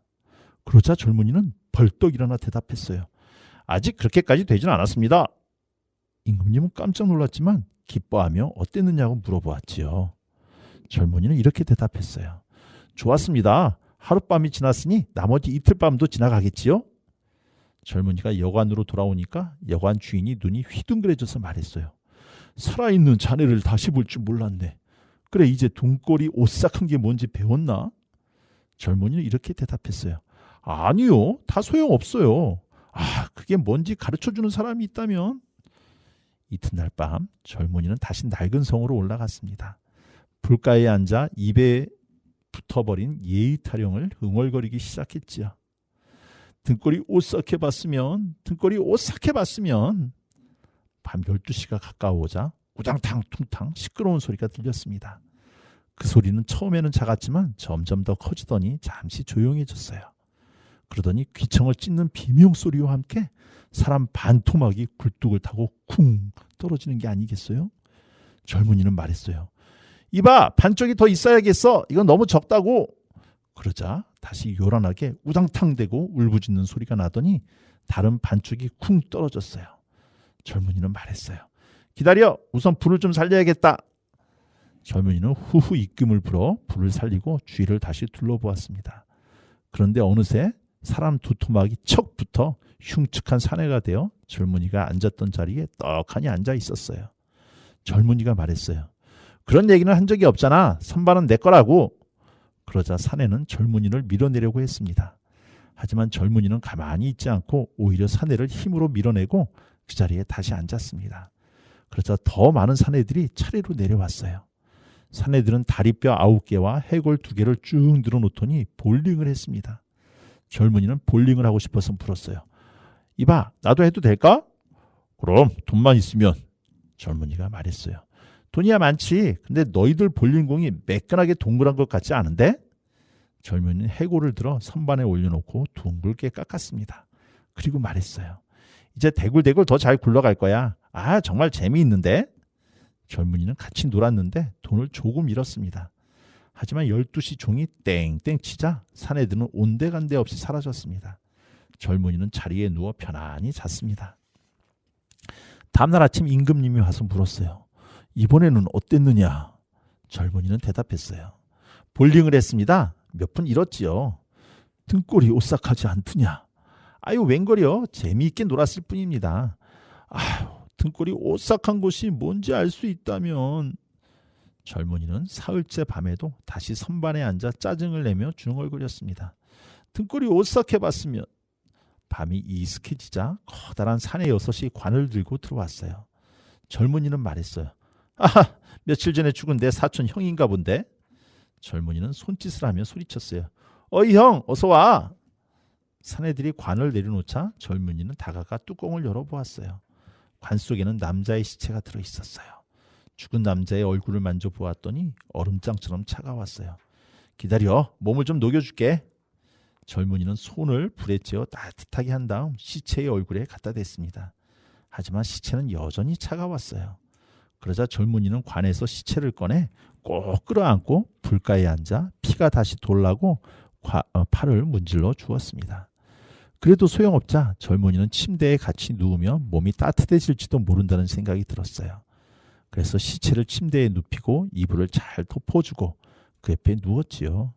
그러자 젊은이는 벌떡 일어나 대답했어요. 아직 그렇게까지 되진 않았습니다. 임금님은 깜짝 놀랐지만 기뻐하며 어땠느냐고 물어보았지요. 젊은이는 이렇게 대답했어요. 좋았습니다. 하룻밤이 지났으니 나머지 이틀 밤도 지나가겠지요? 젊은이가 여관으로 돌아오니까 여관 주인이 눈이 휘둥그레져서 말했어요. 살아있는 자네를 다시 볼 줄 몰랐네. 그래 이제 돈꼴이 오싹한 게 뭔지 배웠나? 젊은이는 이렇게 대답했어요. 아니요. 다 소용없어요. 그게 뭔지 가르쳐주는 사람이 있다면. 이튿날 밤 젊은이는 다시 낡은 성으로 올라갔습니다. 불가에 앉아 입에 붙어버린 예의 타령을 흥얼거리기 시작했지요. 등골이 오싹해봤으면 밤 12시가 가까워오자 우당탕 퉁탕 시끄러운 소리가 들렸습니다. 그 소리는 처음에는 작았지만 점점 더 커지더니 잠시 조용해졌어요. 그러더니 귀청을 찢는 비명소리와 함께 사람 반토막이 굴뚝을 타고 쿵 떨어지는 게 아니겠어요? 젊은이는 말했어요. 이봐, 반쪽이 더 있어야겠어. 이건 너무 적다고. 그러자 다시 요란하게 우당탕대고 울부짖는 소리가 나더니 다른 반쪽이 쿵 떨어졌어요. 젊은이는 말했어요. 기다려. 우선 불을 좀 살려야겠다. 젊은이는 후후 입금을 불어 불을 살리고 주위를 다시 둘러보았습니다. 그런데 어느새 사람 두 토막이 척 붙어 흉측한 사내가 되어 젊은이가 앉았던 자리에 떡하니 앉아 있었어요. 젊은이가 말했어요. 그런 얘기는 한 적이 없잖아. 선반은 내 거라고. 그러자 사내는 젊은이를 밀어내려고 했습니다. 하지만 젊은이는 가만히 있지 않고 오히려 사내를 힘으로 밀어내고 그 자리에 다시 앉았습니다. 그러자 더 많은 사내들이 차례로 내려왔어요. 사내들은 다리뼈 9개와 해골 2개를 쭉 늘어놓더니 볼링을 했습니다. 젊은이는 볼링을 하고 싶어서 물었어요. 이봐, 나도 해도 될까? 그럼 돈만 있으면. 젊은이가 말했어요. 돈이야 많지. 근데 너희들 볼링공이 매끈하게 동그란 것 같지 않은데? 젊은이는 해골을 들어 선반에 올려놓고 둥글게 깎았습니다. 그리고 말했어요. 이제 대굴대굴 더 잘 굴러갈 거야. 정말 재미있는데? 젊은이는 같이 놀았는데 돈을 조금 잃었습니다. 하지만 12시 종이 땡땡 치자 사내들은 온데간데 없이 사라졌습니다. 젊은이는 자리에 누워 편안히 잤습니다. 다음날 아침 임금님이 와서 물었어요. 이번에는 어땠느냐? 젊은이는 대답했어요. 볼링을 했습니다. 몇 푼 잃었지요. 등골이 오싹하지 않더냐? 웬걸요. 재미있게 놀았을 뿐입니다. 등골이 오싹한 것이 뭔지 알 수 있다면. 젊은이는 사흘째 밤에도 다시 선반에 앉아 짜증을 내며 중얼거렸습니다. 등골이 오싹해봤으면. 밤이 이슥해지자 커다란 사내 6이 관을 들고 들어왔어요. 젊은이는 말했어요. 며칠 전에 죽은 내 사촌 형인가 본데. 젊은이는 손짓을 하며 소리쳤어요. 어이 형, 어서 와. 사내들이 관을 내려놓자 젊은이는 다가가 뚜껑을 열어보았어요. 관 속에는 남자의 시체가 들어있었어요. 죽은 남자의 얼굴을 만져보았더니 얼음장처럼 차가웠어요. 기다려, 몸을 좀 녹여줄게. 젊은이는 손을 불에 쬐어 따뜻하게 한 다음 시체의 얼굴에 갖다 댔습니다. 하지만 시체는 여전히 차가웠어요. 그러자 젊은이는 관에서 시체를 꺼내 꼭 끌어안고 불가에 앉아 피가 다시 돌라고 팔을 문질러 주었습니다. 그래도 소용없자 젊은이는 침대에 같이 누우며 몸이 따뜻해질지도 모른다는 생각이 들었어요. 그래서 시체를 침대에 눕히고 이불을 잘 덮어주고 그 옆에 누웠지요.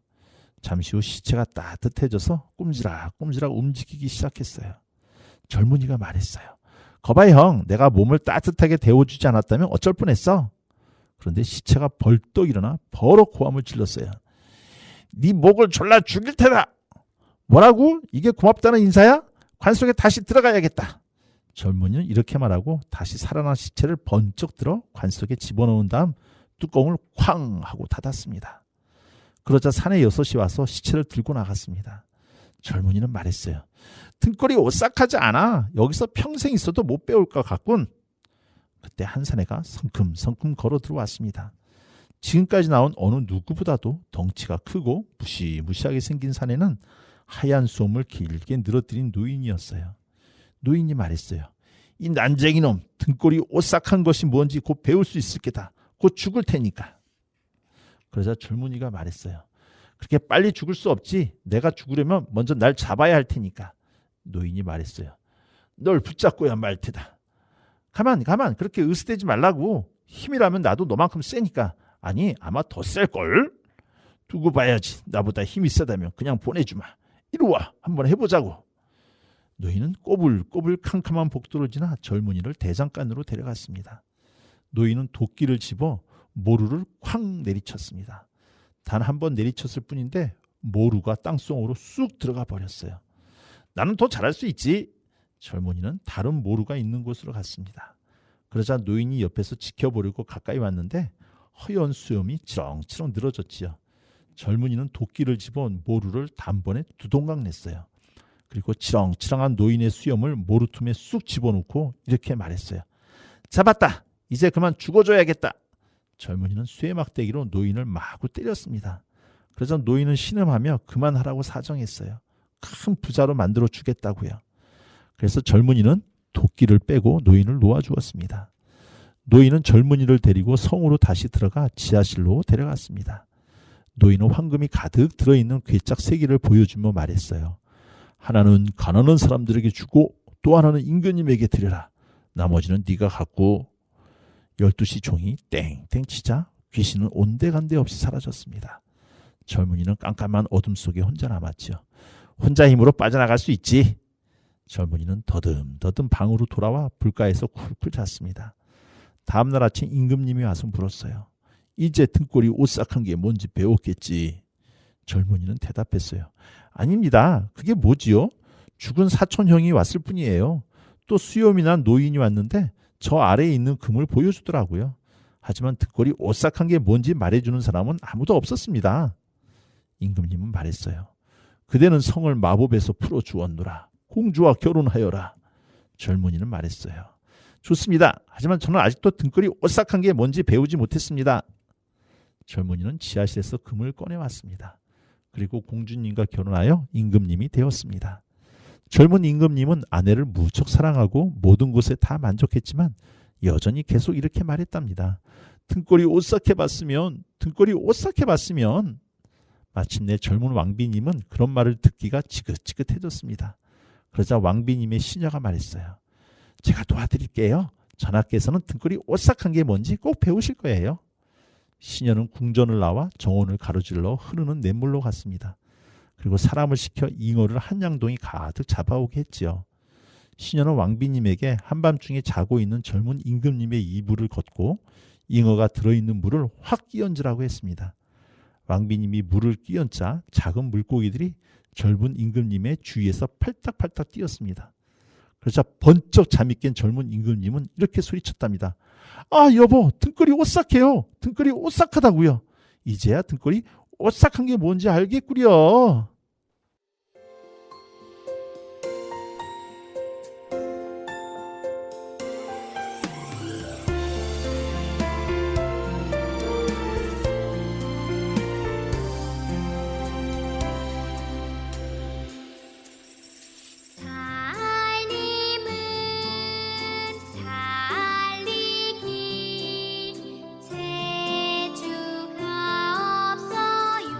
잠시 후 시체가 따뜻해져서 꼼지락꼼지락 움직이기 시작했어요. 젊은이가 말했어요. 거봐 형, 내가 몸을 따뜻하게 데워주지 않았다면 어쩔 뻔했어. 그런데 시체가 벌떡 일어나 버럭 고함을 질렀어요. 네 목을 졸라 죽일 테다. 뭐라고? 이게 고맙다는 인사야? 관 속에 다시 들어가야겠다. 젊은이는 이렇게 말하고 다시 살아난 시체를 번쩍 들어 관 속에 집어넣은 다음 뚜껑을 쾅 하고 닫았습니다. 그러자 사내 6이 와서 시체를 들고 나갔습니다. 젊은이는 말했어요. 등골이 오싹하지 않아. 여기서 평생 있어도 못 배울 것 같군. 그때 한 사내가 성큼성큼 걸어 들어왔습니다. 지금까지 나온 어느 누구보다도 덩치가 크고 무시무시하게 생긴 사내는 하얀 수염을 길게 늘어뜨린 노인이었어요. 노인이 말했어요. 이 난쟁이 놈, 등골이 오싹한 것이 뭔지 곧 배울 수 있을 게다. 곧 죽을 테니까. 그러자 젊은이가 말했어요. 그렇게 빨리 죽을 수 없지. 내가 죽으려면 먼저 날 잡아야 할 테니까. 노인이 말했어요. 널 붙잡고야 말 테다. 가만 그렇게 으스대지 말라고. 힘이라면 나도 너만큼 세니까. 아니 아마 더 셀걸. 두고 봐야지. 나보다 힘이 세다면 그냥 보내주마. 이리 와 한번 해보자고. 노인은 꼬불꼬불 캄캄한 복도를 지나 젊은이를 대장간으로 데려갔습니다. 노인은 도끼를 집어 모루를 쾅 내리쳤습니다. 단 한 번 내리쳤을 뿐인데 모루가 땅속으로 쑥 들어가 버렸어요. 나는 더 잘할 수 있지. 젊은이는 다른 모루가 있는 곳으로 갔습니다. 그러자 노인이 옆에서 지켜보려고 가까이 왔는데 허연 수염이 치렁치렁 늘어졌지요. 젊은이는 도끼를 집어 모루를 단번에 두 동강 냈어요. 그리고 치렁치렁한 노인의 수염을 모루틈에 쑥 집어넣고 이렇게 말했어요. 잡았다. 이제 그만 죽어줘야겠다. 젊은이는 쇠막대기로 노인을 마구 때렸습니다. 그래서 노인은 신음하며 그만하라고 사정했어요. 큰 부자로 만들어 주겠다고요. 그래서 젊은이는 도끼를 빼고 노인을 놓아주었습니다. 노인은 젊은이를 데리고 성으로 다시 들어가 지하실로 데려갔습니다. 노인은 황금이 가득 들어있는 괴짝 3개를 보여주며 말했어요. 하나는 가난한 사람들에게 주고 또 하나는 임금님에게 드려라. 나머지는 네가 갖고. 12시 종이 땡땡 치자 귀신은 온데간데 없이 사라졌습니다. 젊은이는 깜깜한 어둠 속에 혼자 남았죠. 혼자 힘으로 빠져나갈 수 있지. 젊은이는 더듬더듬 방으로 돌아와 불가에서 쿨쿨 잤습니다. 다음날 아침 임금님이 와서 물었어요. 이제 등골이 오싹한 게 뭔지 배웠겠지. 젊은이는 대답했어요. 아닙니다. 그게 뭐지요? 죽은 사촌형이 왔을 뿐이에요. 또 수염이 난 노인이 왔는데 저 아래에 있는 금을 보여주더라고요. 하지만 등골이 오싹한 게 뭔지 말해주는 사람은 아무도 없었습니다. 임금님은 말했어요. 그대는 성을 마법에서 풀어주었노라. 공주와 결혼하여라. 젊은이는 말했어요. 좋습니다. 하지만 저는 아직도 등골이 오싹한 게 뭔지 배우지 못했습니다. 젊은이는 지하실에서 금을 꺼내왔습니다. 그리고 공주님과 결혼하여 임금님이 되었습니다. 젊은 임금님은 아내를 무척 사랑하고 모든 것에 다 만족했지만 여전히 계속 이렇게 말했답니다. 등골이 오싹해봤으면 마침내 젊은 왕비님은 그런 말을 듣기가 지긋지긋해졌습니다. 그러자 왕비님의 시녀가 말했어요. 제가 도와드릴게요. 전하께서는 등골이 오싹한 게 뭔지 꼭 배우실 거예요. 시녀는 궁전을 나와 정원을 가로질러 흐르는 냇물로 갔습니다. 그리고 사람을 시켜 잉어를 한 양동이 가득 잡아오게 했지요. 시녀는 왕비님에게 한밤중에 자고 있는 젊은 임금님의 이불을 걷고 잉어가 들어있는 물을 확 끼얹으라고 했습니다. 왕비님이 물을 끼얹자 작은 물고기들이 젊은 임금님의 주위에서 팔딱팔딱 뛰었습니다. 그러자 번쩍 잠이 깬 젊은 임금님은 이렇게 소리쳤답니다. 아 여보, 등골이 오싹해요. 등골이 오싹하다고요. 이제야 등골이 오싹한 게 뭔지 알겠구려. 달님은 달리기 재주가 없어요.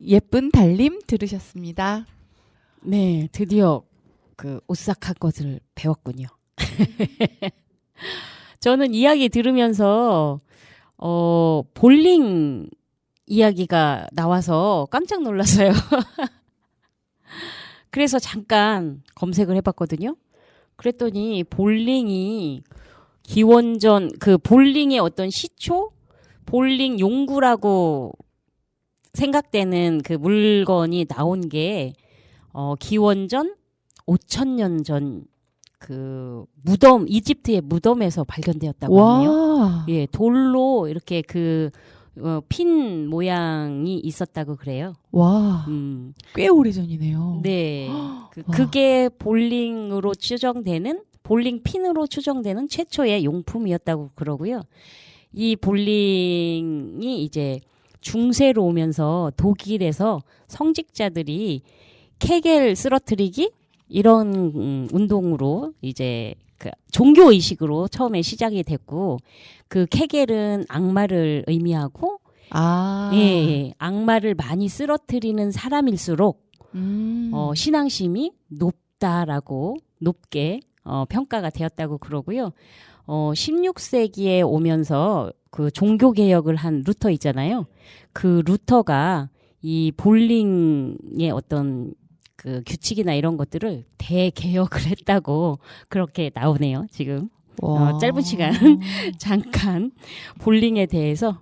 예쁜 달님 들으셨습니다. 네, 드디어 그 오싹한 것을 배웠군요. 저는 이야기 들으면서 볼링 이야기가 나와서 깜짝 놀랐어요. 그래서 잠깐 검색을 해봤거든요. 그랬더니 볼링이 기원전 그 볼링의 어떤 시초, 볼링 용구라고 생각되는 그 물건이 나온 게 기원전 5,000년 전 그 무덤 이집트의 무덤에서 발견되었다고 하네요. 와. 예, 돌로 이렇게 그 핀 모양이 있었다고 그래요. 와. 꽤 오래전이네요. 네. 와. 그게 볼링으로 추정되는 볼링 핀으로 추정되는 최초의 용품이었다고 그러고요. 이 볼링이 이제 중세로 오면서 독일에서 성직자들이 케겔 쓰러뜨리기 이런 운동으로 이제 그 종교 의식으로 처음에 시작이 됐고 그 케겔은 악마를 의미하고 아. 예, 악마를 많이 쓰러뜨리는 사람일수록 신앙심이 높다라고 높게 평가가 되었다고 그러고요. 16세기에 오면서 그 종교 개혁을 한 루터 있잖아요. 그 루터가 이 볼링의 어떤 그 규칙이나 이런 것들을 대개혁을 했다고 그렇게 나오네요. 지금 와. 짧은 시간 잠깐 볼링에 대해서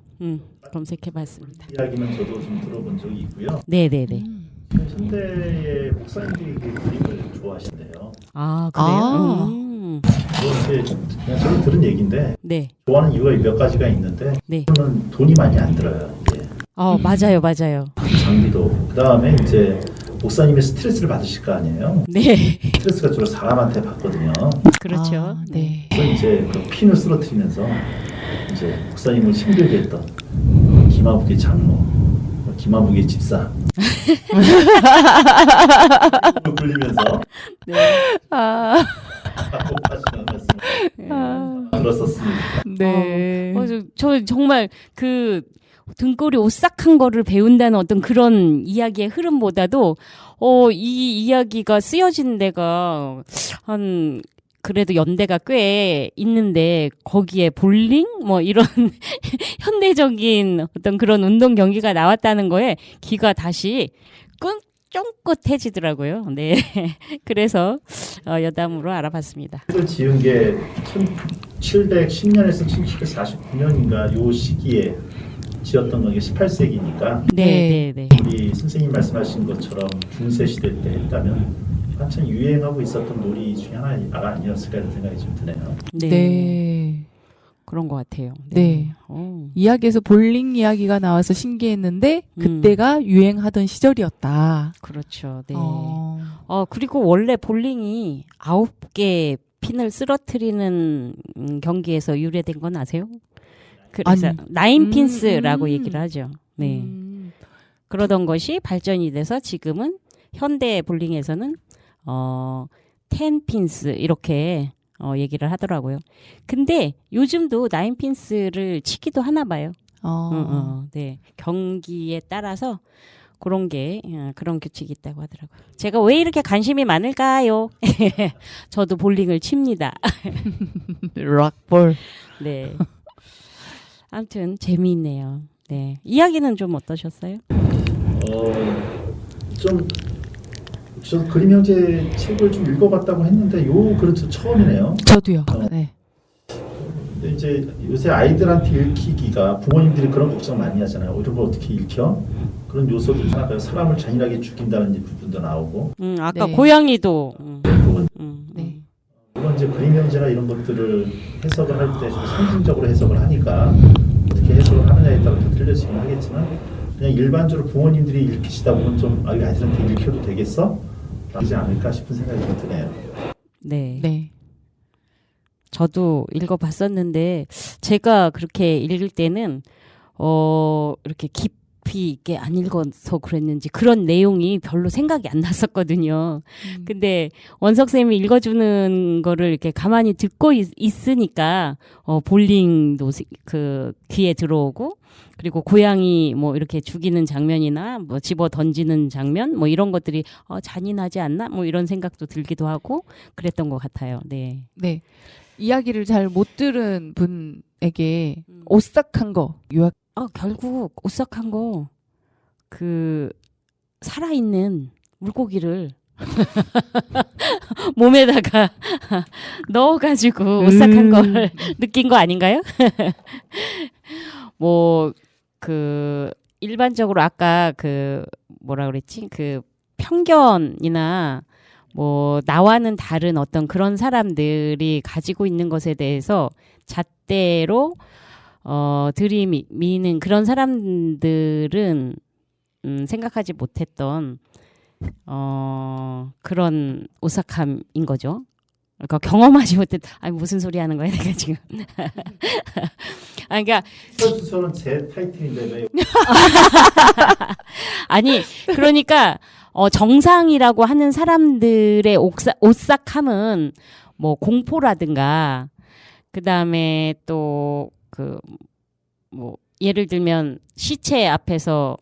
검색해봤습니다. 이야기는 저도 좀 들어본 적이 있고요. 네네네. 현대의 목사님들이 그 그림을 좋아하신대요. 아 그래요? 아. 이제 그냥 저도 들은 얘기인데 네. 좋아하는 이유가 몇 가지가 있는데 네. 저는 돈이 많이 안 들어요. 이게. 맞아요, 맞아요. 장비도. 그다음에 이제 목사님이 스트레스를 받으실 거 아니에요. 네, 스트레스가 주로 사람한테 받거든요. 그렇죠. 아, 네. 그래서 이제 그 핀을 쓰러뜨리면서 이제 목사님을 힘들게 했던 김아부의 장로, 김아부의 집사 불리면서 네. 아. 하시는 말씀 들었었습니다. 네. 저 정말 그 등골이 오싹한 거를 배운다는 어떤 그런 이야기의 흐름보다도 이 이야기가 쓰여진 데가 한 그래도 연대가 꽤 있는데 거기에 볼링 뭐 이런 현대적인 어떤 그런 운동 경기가 나왔다는 거에 귀가 다시 쫑긋해지더라고요. 네. 그래서 여담으로 알아봤습니다. 이걸 지은 게 1710년에서 1749년인가 요 시기에 지었던 게 18세기니까 네, 네, 네. 우리 선생님 말씀하신 것처럼 중세 시대 때 했다면 한참 유행하고 있었던 놀이 중에 하나가 아니었을까 이런 생각이 좀 드네요. 네. 네. 그런 것 같아요. 네. 이야기에서 볼링 이야기가 나와서 신기했는데 그때가 유행하던 시절이었다. 그렇죠. 네. 그리고 원래 볼링이 9개 핀을 쓰러뜨리는 경기에서 유래된 건 아세요? 그래서 아니. 나인핀스라고 얘기를 하죠. 네. 그러던 것이 발전이 돼서 지금은 현대 볼링에서는 10핀스 이렇게 얘기를 하더라고요. 근데 요즘도 나인핀스를 치기도 하나 봐요. 네. 경기에 따라서 그런 게 그런 규칙이 있다고 하더라고요. 제가 왜 이렇게 관심이 많을까요? 저도 볼링을 칩니다. 락볼. 네. 아무튼 재미있네요. 네. 이야기는 좀 어떠셨어요? 저 그림 형제 책을 좀 읽어봤다고 했는데 요 그렇죠 처음이네요. 저도요. 네. 근데 이제 요새 아이들한테 읽히기가 부모님들이 그런 걱정 많이 하잖아요. 이런 걸 어떻게 읽혀? 그런 요소도 있잖아요. 사람을 잔인하게 죽인다는 부분도 나오고. 아까 네. 고양이도. 네. 물론 이제 그림 형제나 이런 것들을 해석을 할 때 좀 상징적으로 해석을 하니까 어떻게 해석을 하느냐에 따라 또 틀려지긴 하겠지만 그냥 일반적으로 부모님들이 읽히시다 보면 좀 아이들한테 읽혀도 되겠어? 라지 않을까 싶은 생각이 좀 드네요. 네. 네. 저도 읽어봤었는데 제가 그렇게 읽을 때는 이렇게 깊이 있게 안 읽어서 그랬는지 그런 내용이 별로 생각이 안 났었거든요. 근데 원석쌤이 읽어주는 거를 이렇게 가만히 듣고 있으니까 볼링도 그 귀에 들어오고, 그리고 고양이 뭐 이렇게 죽이는 장면이나 뭐 집어 던지는 장면 뭐 이런 것들이 잔인하지 않나 뭐 이런 생각도 들기도 하고 그랬던 것 같아요. 네. 네. 이야기를 잘 못 들은 분에게 오싹한 거 요약. 결국 오싹한 거 그 살아있는 물고기를 몸에다가 넣어가지고 오싹한 걸 느낀 거 아닌가요? 뭐 그 일반적으로 아까 그 뭐라 그랬지? 그 편견이나 뭐 나와는 다른 어떤 그런 사람들이 가지고 있는 것에 대해서 잣대로 들이미는 그런 사람들은 생각하지 못했던 그런 오싹함인 거죠. 그러니까 경험하지 못했. 아니 무슨 소리 하는 거야 내가 지금. 그러니까 저는 제 타이틀인데 왜? 아니 그러니까 정상이라고 하는 사람들의 오싹함은 뭐 공포라든가 그 다음에 또 그 뭐 예를 들면 시체 앞에서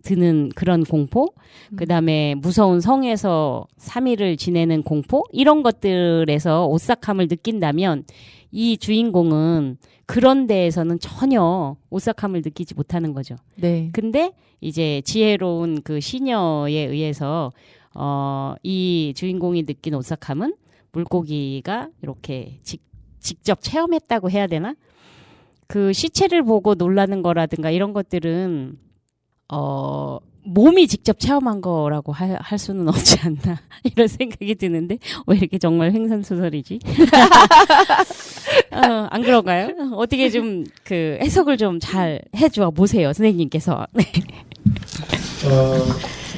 드는 그런 공포, 그 다음에 무서운 성에서 3일을 지내는 공포, 이런 것들에서 오싹함을 느낀다면 이 주인공은 그런 데에서는 전혀 오싹함을 느끼지 못하는 거죠. 네. 근데 이제 지혜로운 그 시녀에 의해서 이 주인공이 느낀 오싹함은 물고기가 이렇게 직접 체험했다고 해야 되나? 그 시체를 보고 놀라는 거라든가 이런 것들은 몸이 직접 체험한 거라고 할 수는 없지 않나 이런 생각이 드는데 왜 이렇게 정말 횡설수설이지? 안 그런가요? 어떻게 좀 그 해석을 좀 잘 해줘 보세요 선생님께서. 네.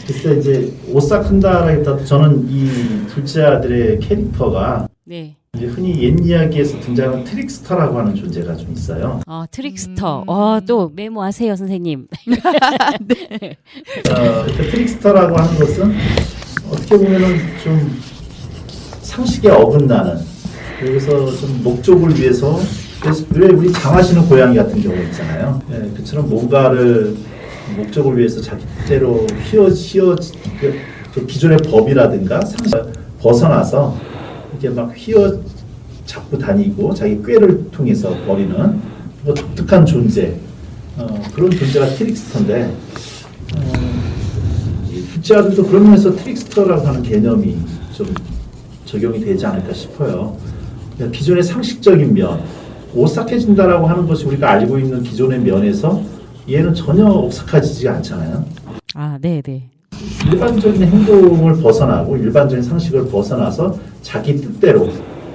글쎄 이제 오싹한다라기보다 저는 이 둘째 아들의 캐릭터가 네. 이제 흔히 옛 이야기에서 등장하는 트릭스터라고 하는 존재가 좀 있어요. 트릭스터. 또 메모하세요 선생님. 그 트릭스터라고 하는 것은 어떻게 보면은 좀 상식에 어긋나는, 여기서 좀 목적을 위해서, 왜 우리 장화시는 고양이 같은 경우 있잖아요. 네, 그처럼 뭔가를 목적을 위해서 자기 뜻대로 그 기존의 법이라든가 상식을 벗어나서 이렇게 막 잡고 다니고 자기 꾀를 통해서 버리는 뭐 독특한 존재, 그런 존재가 트릭스터인데, 둘째 아들도 그런 면에서 트릭스터라고 하는 개념이 좀 적용이 되지 않을까 싶어요. 기존의 상식적인 면, 오싹해진다라고 하는 것이 우리가 알고 있는 기존의 면에서 얘는 전혀 오싹해지지 않잖아요. 네네. 일반적인 행동을 벗어나고 일반적인 상식을 벗어나서 자기 뜻대로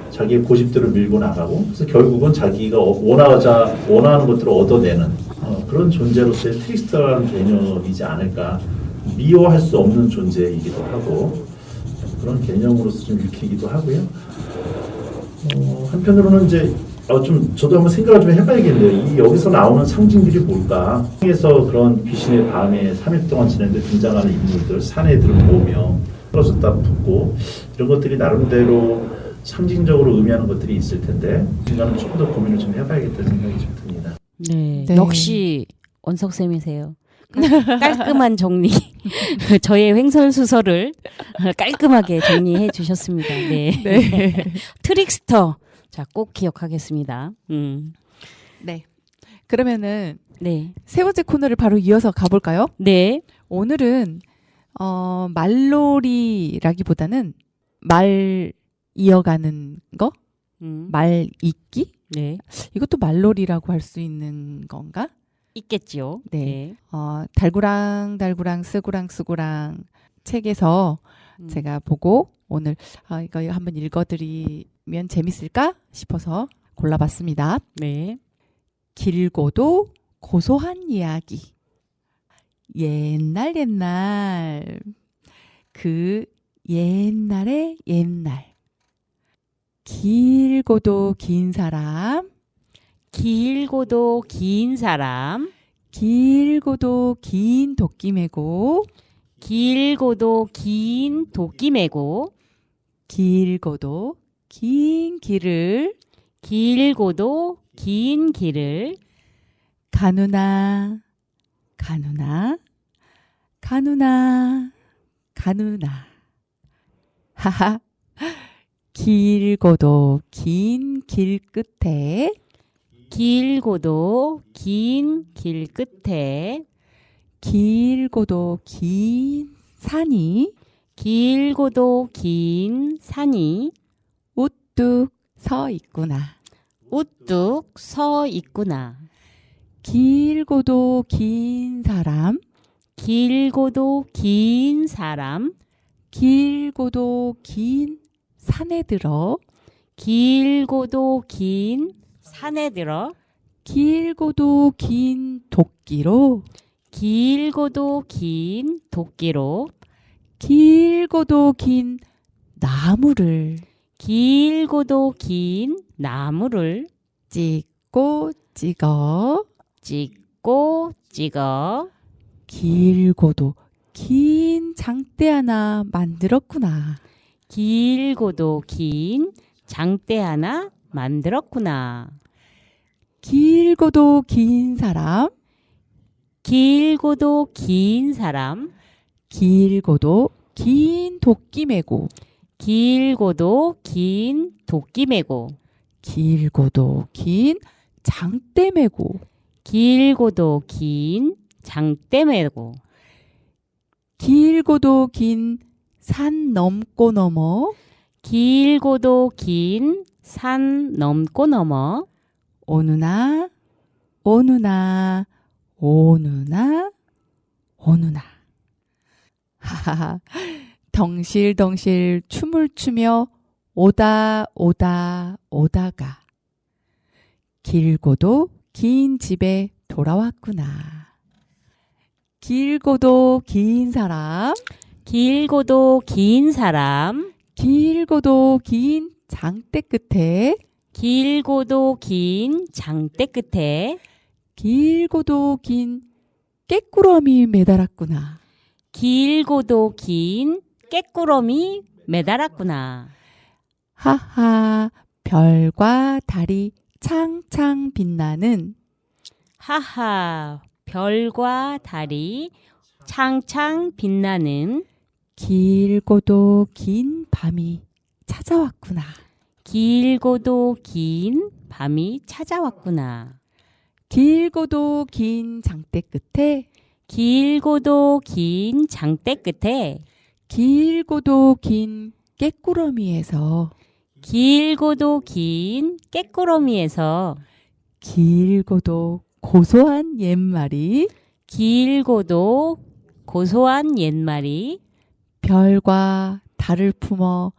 자기의 고집대로 밀고 나가고, 그래서 결국은 자기가 원하는 것들을 얻어내는 그런 존재로서의 트릭스터라는 개념이지 않을까. 미워할 수 없는 존재이기도 하고 그런 개념으로서 좀 읽히기도 하고요. 한편으로는 이제 저도 한번 생각을 좀 해봐야겠네요. 이 여기서 나오는 상징들이 뭘까? 에서 그런 귀신의 밤에 3일 동안 지내는데 등장하는 인물들, 사내들을 보며 떨어졌다 붙고 이런 것들이 나름대로 상징적으로 의미하는 것들이 있을 텐데, 인간은 조금 더 고민을 좀 해봐야겠다는 생각이 좀 듭니다. 네. 네. 역시 원석쌤이세요. 깔끔한 정리. 저의 횡설수설을 깔끔하게 정리해 주셨습니다. 네. 네. 트릭스터. 자, 꼭 기억하겠습니다. 네. 그러면은 네. 세 번째 코너를 바로 이어서 가볼까요? 네. 오늘은 말놀이라기보다는 말 이어가는 거? 말 잇기? 네. 이것도 말놀이라고 할 수 있는 건가? 있겠죠. 네. 달구랑 쓰구랑 책에서 제가 보고 오늘 이거 한번 읽어드리면 재밌을까 싶어서 골라봤습니다. 네. 길고도 고소한 이야기. 옛날 그 옛날의 옛날. 길고도 긴 사람. 길고도 긴 사람. 길고도 긴 도끼 메고 길고도 긴 도끼 메고 길고도 긴 길을 길고도 긴 길을 가누나 가누나 가누나 가누나 하하 길고도 긴 길 끝에 길고도 긴 길 끝에 길고도 긴 산이 길고도 긴 산이 우뚝 서 있구나. 우뚝 서 있구나. 길고도 긴 사람, 길고도 긴 사람, 길고도 긴 산에 들어, 길고도 긴 산에 들어, 길고도 긴 도끼로, 길고도 긴 도끼로, 길고도 긴 나무를 길고도 긴 나무를 찍고 찍어, 찍고 찍어, 길고도 긴 장대 하나 만들었구나. 길고도 긴 장대 하나 만들었구나. 길고도 긴 사람, 길고도 긴 사람, 길고도 긴 도끼 메고, 길고도 긴 도끼 메고, 길고도 긴 장대 메고, 길고도 긴 장대 메고, 길고도 긴 산 넘고 넘어, 길고도 긴 산 넘고 넘어, 오누나, 오누나, 오누나, 오누나. 하하하, 덩실덩실 춤을 추며 오다 오다 오다가 길고도 긴 집에 돌아왔구나. 길고도 긴 사람, 길고도 긴 사람, 길고도 긴 장대 끝에, 길고도 긴 장대 끝에, 길고도 긴 깨꾸러미 매달았구나. 길고도 긴 깨꾸러미 매달았구나. 하하, 별과 달이 창창 빛나는 하하, 별과 달이 창창 빛나는 길고도 긴 밤이 찾아왔구나. 길고도 긴 밤이 찾아왔구나. 길고도 긴 장대 끝에, 길고도 긴 장대 끝에, 길고도 긴 깨꾸러미에서, 길고도 긴 깨꾸러미에서, 길고도 고소한 옛말이 길고도 고소한 옛말이 별과 달을 품어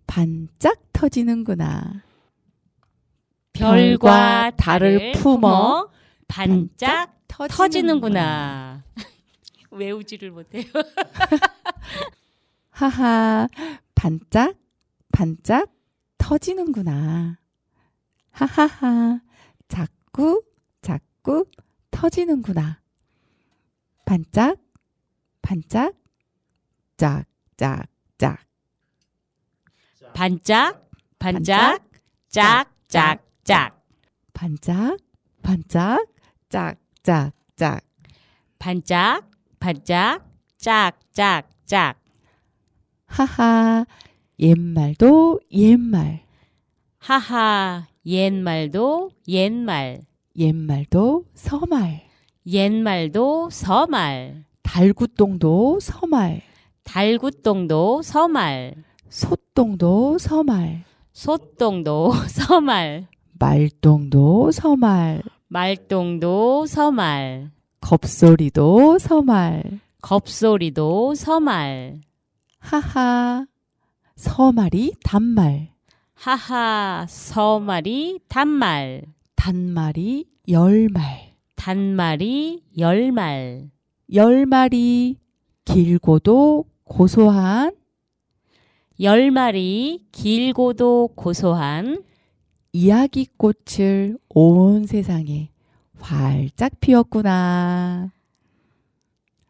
반짝 터지는구나. 별과 달을 품어 반짝 터지는구나. 외우지를 못해요. 하하, 반짝, 반짝 터지는구나. 하하하, 자꾸, 자꾸 터지는구나. 반짝, 반짝, 짝, 짝, 짝. 반짝, 반짝, 짝, 짝, 짝. 반짝, 반짝, 짝, 짝, 짝. 반짝, 반짝, 짝, 짝, 짝. 하하, 옛말도 옛말, 하하, 옛말도 옛말, 옛말도 서말, 옛말도 서말, 달구똥도 서말, 달구똥도 서말, 솥똥도 서말, 솥똥도 서말, 말똥도 서말, 말똥도 서말, 겁소리도 서말. 겁소리도 서말. 하하, 서말이 단말, 하하, 서말이 단말, 단말이 열말, 단말이 열말, 열말이 길고도 고소한 열말이 길고도 고소한 이야기꽃을 온 세상에 활짝 피었구나.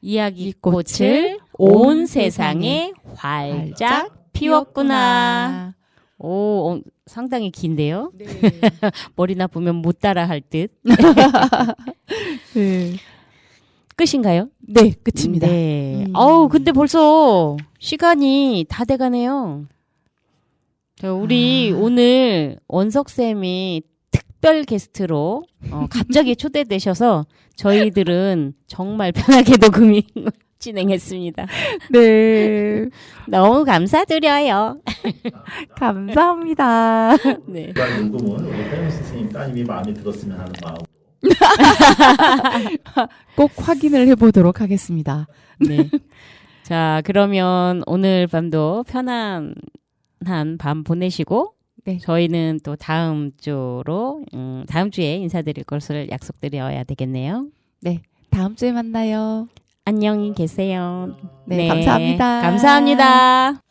이야기 이 꽃을 꽃을 온 온 세상에 활짝 피웠구나. 오, 상당히 긴데요. 네. 머리 나쁘면 못 따라 할 듯. 네. 끝인가요? 네, 끝입니다. 네. 음. 어우, 근데 벌써 시간이 다 돼가네요. 자, 우리 오늘 원석쌤이 특별 게스트로 갑자기 초대되셔서 저희들은 정말 편하게 녹음이 진행했습니다. 네. 너무 감사드려요. 감사합니다. 네. 이번 녹음은 우리 혜영 선생님 따님이 마음에 들었으면 하는 마음. 꼭 확인을 해보도록 하겠습니다. 네. 자, 그러면 오늘 밤도 편안한 밤 보내시고 네. 저희는 또 다음 주로 다음 주에 인사드릴 것을 약속드려야 되겠네요. 네. 다음 주에 만나요. 안녕히 계세요. 네, 감사합니다. 감사합니다.